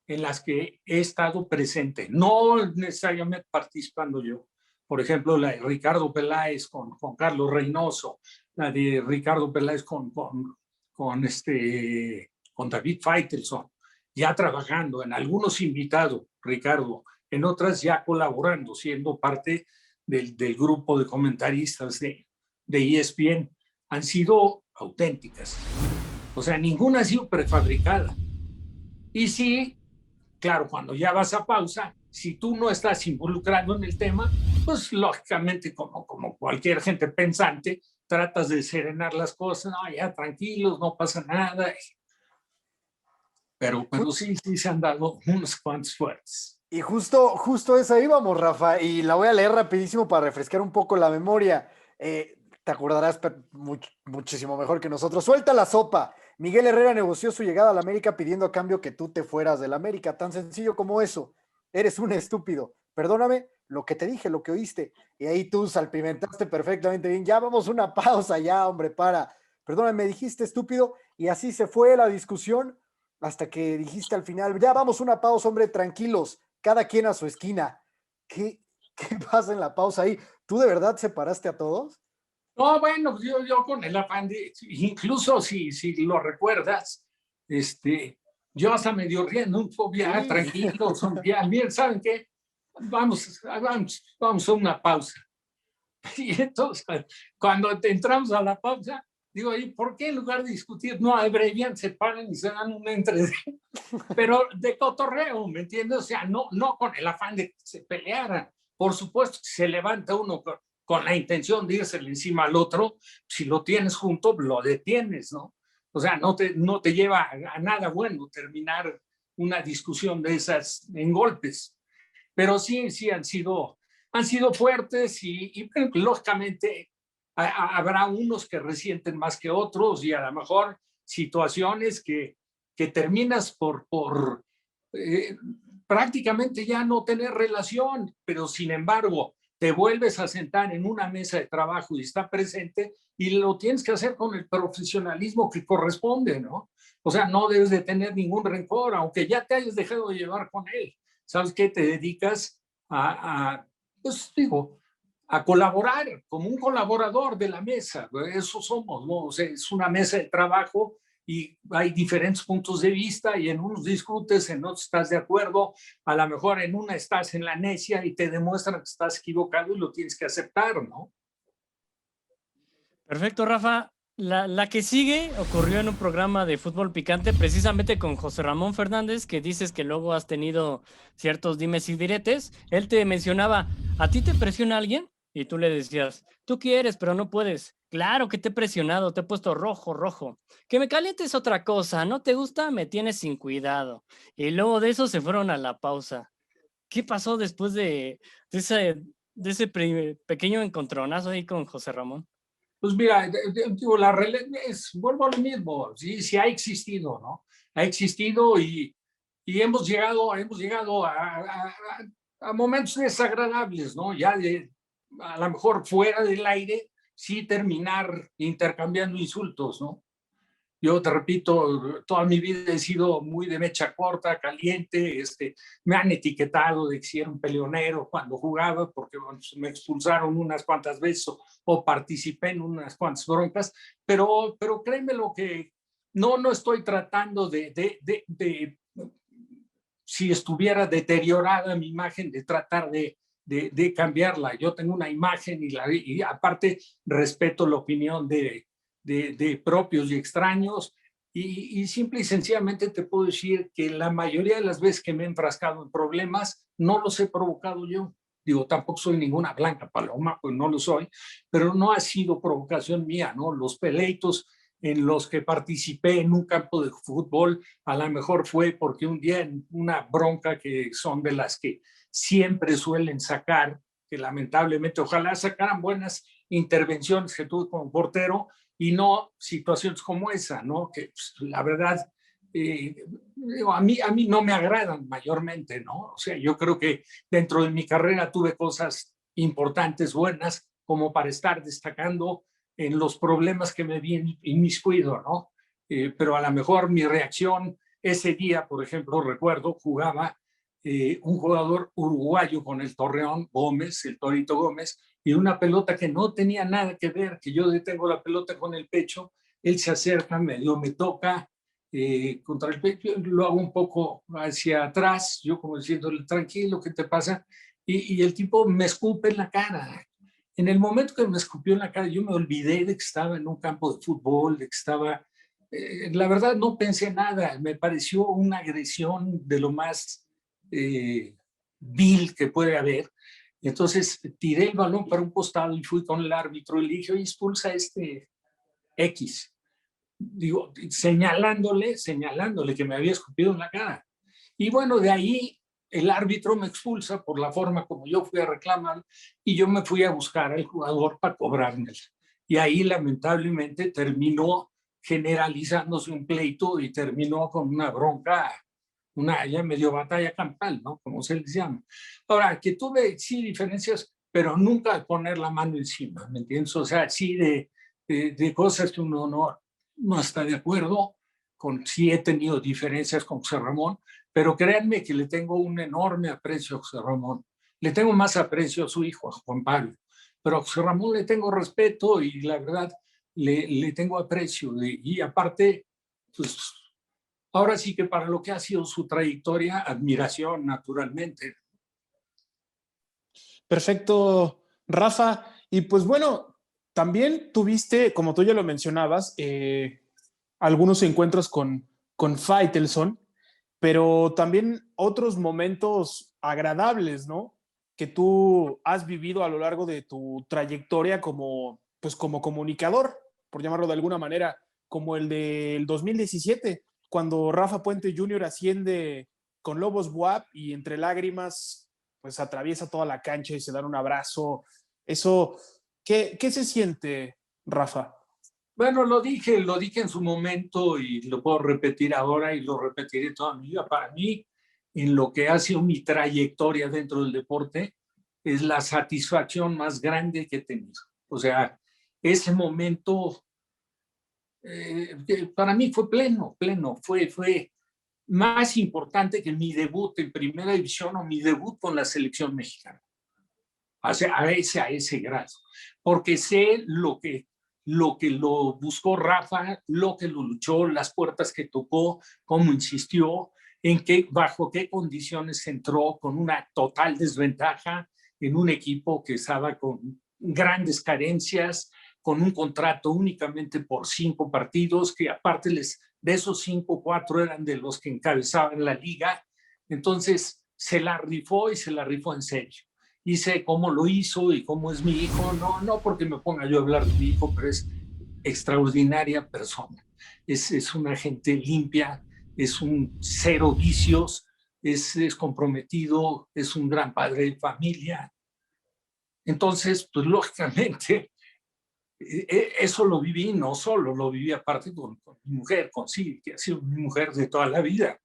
en las que he estado presente, no necesariamente participando yo, por ejemplo, la de Ricardo Peláez con Carlos Reynoso, la de Ricardo Peláez con David Faitelson, ya trabajando, en algunos invitado, Ricardo, en otras ya colaborando, siendo parte del grupo de comentaristas de ESPN, han sido auténticas. O sea, ninguna ha sido prefabricada. Y sí, claro, cuando ya vas a pausa, si tú no estás involucrado en el tema, pues lógicamente, como cualquier gente pensante, tratas de serenar las cosas, no, ya tranquilos, no pasa nada. Pero sí se han dado unos cuantos fuertes. Y justo esa íbamos, Rafa, y la voy a leer rapidísimo para refrescar un poco la memoria. te acordarás muchísimo mejor que nosotros. Suelta la sopa. Miguel Herrera negoció su llegada a la América pidiendo a cambio que tú te fueras del América. Tan sencillo como eso. Eres un estúpido. Perdóname lo que te dije, lo que oíste. Y ahí tú salpimentaste perfectamente bien. Ya vamos una pausa, ya, hombre, para. Perdóname, me dijiste estúpido y así se fue la discusión hasta que dijiste al final, ya vamos una pausa, hombre, tranquilos, cada quien a su esquina. ¿Qué pasa en la pausa ahí? ¿Tú de verdad separaste a todos? No, bueno, yo con el afán de, incluso si lo recuerdas, yo hasta medio riendo un poco, ya, Sí. tranquilos, ya, bien, ¿saben qué? Vamos a una pausa. Y entonces, cuando entramos a la pausa, digo, ¿y por qué en lugar de discutir, no abrevian, se paran y se dan un pero de cotorreo, ¿me entiendes? O sea, no con el afán de que se pelearan. Por supuesto, si se levanta uno con la intención de irse encima al otro, si lo tienes junto, lo detienes, ¿no? O sea, no te lleva a nada bueno terminar una discusión de esas en golpes. Pero sí han sido fuertes y lógicamente habrá unos que resienten más que otros y a lo mejor situaciones que terminas por prácticamente ya no tener relación, pero sin embargo te vuelves a sentar en una mesa de trabajo y está presente y lo tienes que hacer con el profesionalismo que corresponde, ¿no? O sea, no debes de tener ningún rencor, aunque ya te hayas dejado de llevar con él. ¿Sabes qué? Te dedicas pues digo, a colaborar como un colaborador de la mesa. Eso somos, ¿no? O sea, es una mesa de trabajo y hay diferentes puntos de vista y en unos discutes, en otros estás de acuerdo, a lo mejor en una estás en la necia y te demuestran que estás equivocado y lo tienes que aceptar, ¿no? Perfecto, Rafa. La que sigue ocurrió en un programa de fútbol picante, precisamente con José Ramón Fernández, que dices que luego has tenido ciertos dimes y diretes. Él te mencionaba, ¿a ti te presiona alguien? Y tú le decías, tú quieres, pero no puedes. Claro que te he presionado, te he puesto rojo. Que me calientes otra cosa, ¿no te gusta? Me tienes sin cuidado. Y luego de eso se fueron a la pausa. ¿Qué pasó después de ese pequeño encontronazo ahí con José Ramón? Pues mira, digo, vuelvo a lo mismo, sí ha existido, ¿no? Ha existido y hemos llegado a momentos desagradables, ¿no? Ya a lo mejor fuera del aire, sí terminar intercambiando insultos, ¿no? Yo te repito, toda mi vida he sido muy de mecha corta, caliente, me han etiquetado de que si era un peleonero cuando jugaba, porque bueno, me expulsaron unas cuantas veces o participé en unas cuantas broncas, pero créeme lo que no estoy tratando de si estuviera deteriorada mi imagen, de tratar de cambiarla. Yo tengo una imagen y aparte respeto la opinión de propios y extraños y simple y sencillamente te puedo decir que la mayoría de las veces que me he enfrascado en problemas no los he provocado yo. Digo, tampoco soy ninguna blanca paloma, pues no lo soy, pero no ha sido provocación mía, ¿no? Los peleitos en los que participé en un campo de fútbol, a lo mejor fue porque un día en una bronca que son de las que siempre suelen sacar, que lamentablemente ojalá sacaran buenas intervenciones que tuve como portero y no situaciones como esa, ¿no? Que pues, la verdad, a mí no me agradan mayormente, ¿no? O sea, yo creo que dentro de mi carrera tuve cosas importantes, buenas, como para estar destacando en los problemas que me vi inmiscuido, ¿no? Pero a lo mejor mi reacción ese día, por ejemplo, recuerdo, jugaba un jugador uruguayo con el Torreón, Gómez, el Torito Gómez, y una pelota que no tenía nada que ver, que yo detengo la pelota con el pecho, él se acerca, me toca contra el pecho, lo hago un poco hacia atrás, yo como diciéndole, tranquilo, ¿qué te pasa? Y el tipo me escupe en la cara. En el momento que me escupió en la cara, yo me olvidé de que estaba en un campo de fútbol, de que estaba... la verdad no pensé nada, me pareció una agresión de lo más vil que puede haber. Entonces tiré el balón para un costado y fui con el árbitro y le dije, oye, expulsa a este X. Digo, señalándole que me había escupido en la cara. Y bueno, de ahí el árbitro me expulsa por la forma como yo fui a reclamar y yo me fui a buscar al jugador para cobrármela. Y ahí lamentablemente terminó generalizándose un pleito y terminó con una bronca, una ya medio batalla campal, ¿no? Como se les llama. Ahora, que tuve sí diferencias, pero nunca poner la mano encima, ¿me entiendes? O sea, sí de cosas que uno no está de acuerdo, sí he tenido diferencias con José Ramón, pero créanme que le tengo un enorme aprecio a José Ramón. Le tengo más aprecio a su hijo, a Juan Pablo, pero a José Ramón le tengo respeto y la verdad le tengo aprecio. Y aparte, pues ahora sí que para lo que ha sido su trayectoria, admiración naturalmente. Perfecto, Rafa. Y pues bueno, también tuviste, como tú ya lo mencionabas, algunos encuentros con Faitelson, pero también otros momentos agradables, ¿no? Que tú has vivido a lo largo de tu trayectoria como, pues como comunicador, por llamarlo de alguna manera, como el del 2017, cuando Rafa Puente Jr. asciende con Lobos Buap y entre lágrimas, pues atraviesa toda la cancha y se dan un abrazo. Eso, ¿qué se siente, Rafa? Bueno, lo dije en su momento y lo puedo repetir ahora y lo repetiré toda mi vida. Para mí, en lo que ha sido mi trayectoria dentro del deporte, es la satisfacción más grande que he tenido. O sea, ese momento para mí fue pleno, fue más importante que mi debut en primera división o mi debut con la selección mexicana. O sea, a ese grado. Porque sé lo que lo buscó Rafa, lo que lo luchó, las puertas que tocó, cómo insistió, bajo qué condiciones entró con una total desventaja en un equipo que estaba con grandes carencias, con un contrato únicamente por 5 partidos, que aparte de esos 5, 4 eran de los que encabezaban la liga. Entonces se la rifó y se la rifó en serio. Y sé cómo lo hizo y cómo es mi hijo, no porque me ponga yo a hablar de mi hijo, pero es extraordinaria persona. Es una gente limpia, es un cero vicios, es comprometido, es un gran padre de familia. Entonces, pues lógicamente, eso lo viví, no solo, lo viví aparte con mi mujer, con Sil, que ha sido mi mujer de toda la vida.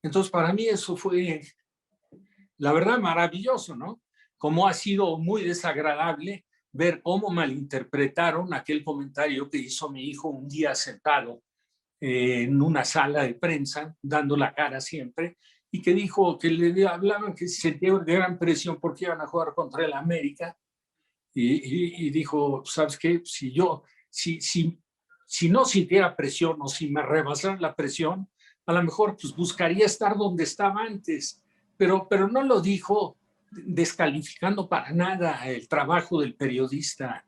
Entonces, para mí eso fue, la verdad, maravilloso, ¿no? Como ha sido muy desagradable ver cómo malinterpretaron aquel comentario que hizo mi hijo un día sentado en una sala de prensa, dando la cara siempre, y que dijo que le hablaban que se sentía de gran presión porque iban a jugar contra el América, y dijo, ¿sabes qué? Si no sintiera presión o si me rebasara la presión, a lo mejor pues buscaría estar donde estaba antes, pero no lo dijo descalificando para nada el trabajo del periodista,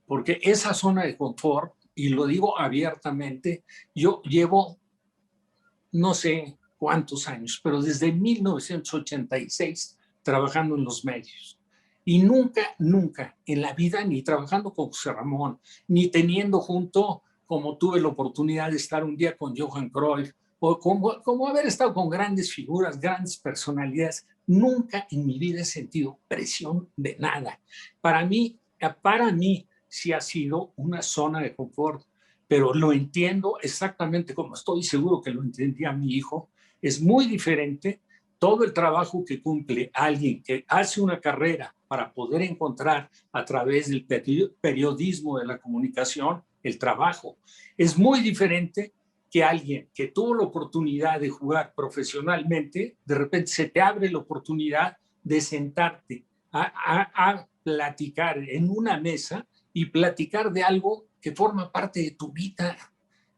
porque esa zona de confort, y lo digo abiertamente, yo llevo no sé cuántos años, pero desde 1986 trabajando en los medios. Y nunca en la vida, ni trabajando con José Ramón, ni teniendo junto, como tuve la oportunidad de estar un día con Johan Cruyff, o como haber estado con grandes figuras, grandes personalidades, nunca en mi vida he sentido presión de nada. Para mí sí ha sido una zona de confort, pero lo entiendo exactamente como estoy seguro que lo entendía mi hijo. Es muy diferente todo el trabajo que cumple alguien que hace una carrera para poder encontrar a través del periodismo de la comunicación el trabajo. Es muy diferente que alguien que tuvo la oportunidad de jugar profesionalmente, de repente se te abre la oportunidad de sentarte a platicar en una mesa y platicar de algo que forma parte de tu vida,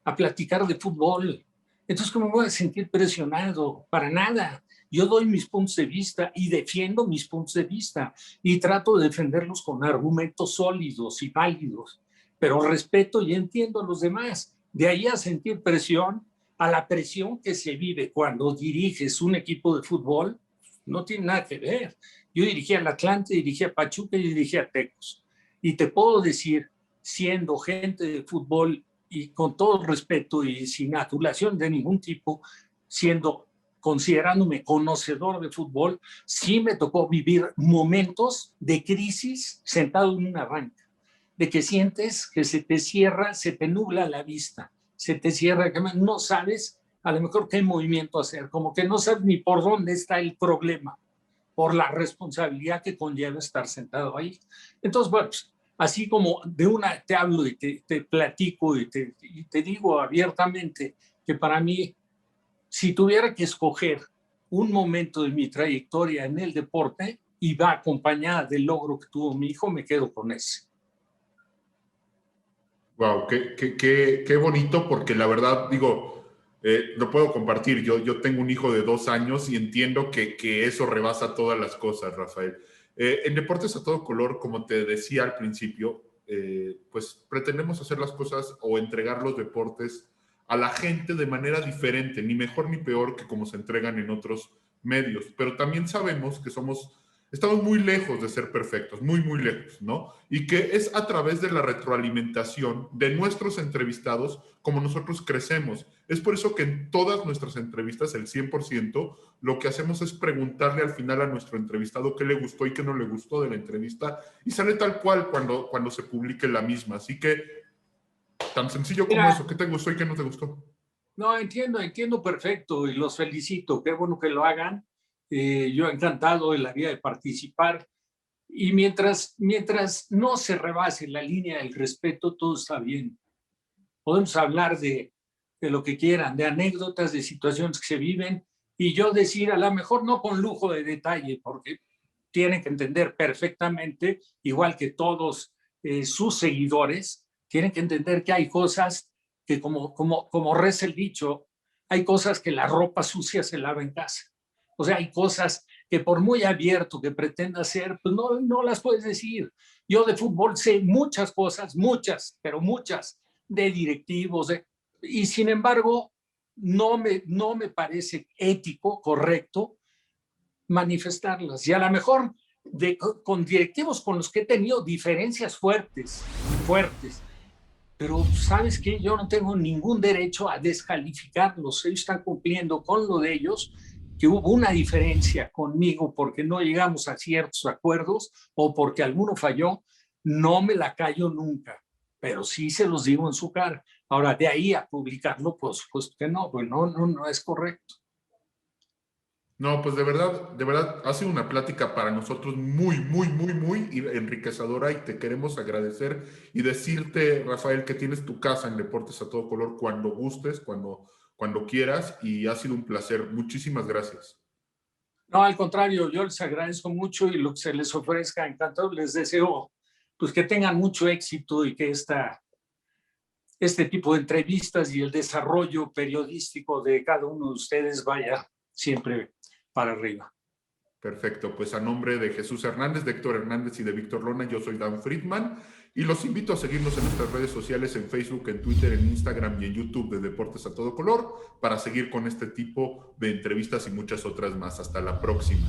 a platicar de fútbol. Entonces, ¿cómo me voy a sentir presionado? Para nada. Yo doy mis puntos de vista y defiendo mis puntos de vista y trato de defenderlos con argumentos sólidos y válidos, pero respeto y entiendo a los demás. De ahí a sentir presión, a la presión que se vive cuando diriges un equipo de fútbol, no tiene nada que ver. Yo dirigí al Atlante, dirigí a Pachuca y dirigí a Tecos. Y te puedo decir, siendo gente de fútbol y con todo respeto y sin adulación de ningún tipo, siendo considerándome conocedor de fútbol, sí me tocó vivir momentos de crisis sentado en una banca, de que sientes que se te cierra, se te nubla la vista, se te cierra, que no sabes a lo mejor qué movimiento hacer, como que no sabes ni por dónde está el problema, por la responsabilidad que conlleva estar sentado ahí. Entonces, bueno, pues, así como de una te hablo y te platico y te digo abiertamente que para mí, si tuviera que escoger un momento de mi trayectoria en el deporte y va acompañada del logro que tuvo mi hijo, me quedo con ese. Wow, qué bonito, porque la verdad, digo, lo puedo compartir. Yo tengo un hijo de 2 años y entiendo que eso rebasa todas las cosas, Rafael. En Deportes a Todo Color, como te decía al principio, pues pretendemos hacer las cosas o entregar los deportes a la gente de manera diferente, ni mejor ni peor que como se entregan en otros medios. Pero también sabemos que estamos muy lejos de ser perfectos, muy, muy lejos, ¿no? Y que es a través de la retroalimentación de nuestros entrevistados como nosotros crecemos. Es por eso que en todas nuestras entrevistas, el 100%, lo que hacemos es preguntarle al final a nuestro entrevistado qué le gustó y qué no le gustó de la entrevista, y sale tal cual cuando se publique la misma. Así que, tan sencillo como eso, ¿qué te gustó y qué no te gustó? No, entiendo perfecto y los felicito. Qué bueno que lo hagan. Yo encantado en la vida de participar. Y mientras no se rebase la línea del respeto, todo está bien. Podemos hablar de lo que quieran, de anécdotas, de situaciones que se viven, y yo decir, a lo mejor no con lujo de detalle, porque tienen que entender perfectamente, igual que todos sus seguidores, tienen que entender que hay cosas que, como reza el dicho, hay cosas que la ropa sucia se lava en casa. O sea, hay cosas que por muy abierto que pretenda ser, pues no las puedes decir. Yo de fútbol sé muchas cosas, muchas, pero muchas, de directivos, y sin embargo, no me parece ético, correcto, manifestarlas. Y a lo mejor con directivos con los que he tenido diferencias fuertes, pero ¿sabes qué? Yo no tengo ningún derecho a descalificarlos. Ellos están cumpliendo con lo de ellos, que hubo una diferencia conmigo porque no llegamos a ciertos acuerdos o porque alguno falló. No me la callo nunca, pero sí se los digo en su cara. Ahora, de ahí a publicarlo, pues que no, pues no es correcto. No, pues de verdad, ha sido una plática para nosotros muy, muy, muy, muy enriquecedora, y te queremos agradecer y decirte, Rafael, que tienes tu casa en Deportes a Todo Color cuando gustes, cuando quieras, y ha sido un placer. Muchísimas gracias. No, al contrario, yo les agradezco mucho y lo que se les ofrezca, encantado. Les deseo pues que tengan mucho éxito y que este tipo de entrevistas y el desarrollo periodístico de cada uno de ustedes vaya siempre para arriba. Perfecto, pues a nombre de Jesús Hernández, de Héctor Hernández y de Víctor Lona, yo soy Dan Friedman, y los invito a seguirnos en nuestras redes sociales, en Facebook, en Twitter, en Instagram y en YouTube de Deportes a Todo Color, para seguir con este tipo de entrevistas y muchas otras más. Hasta la próxima.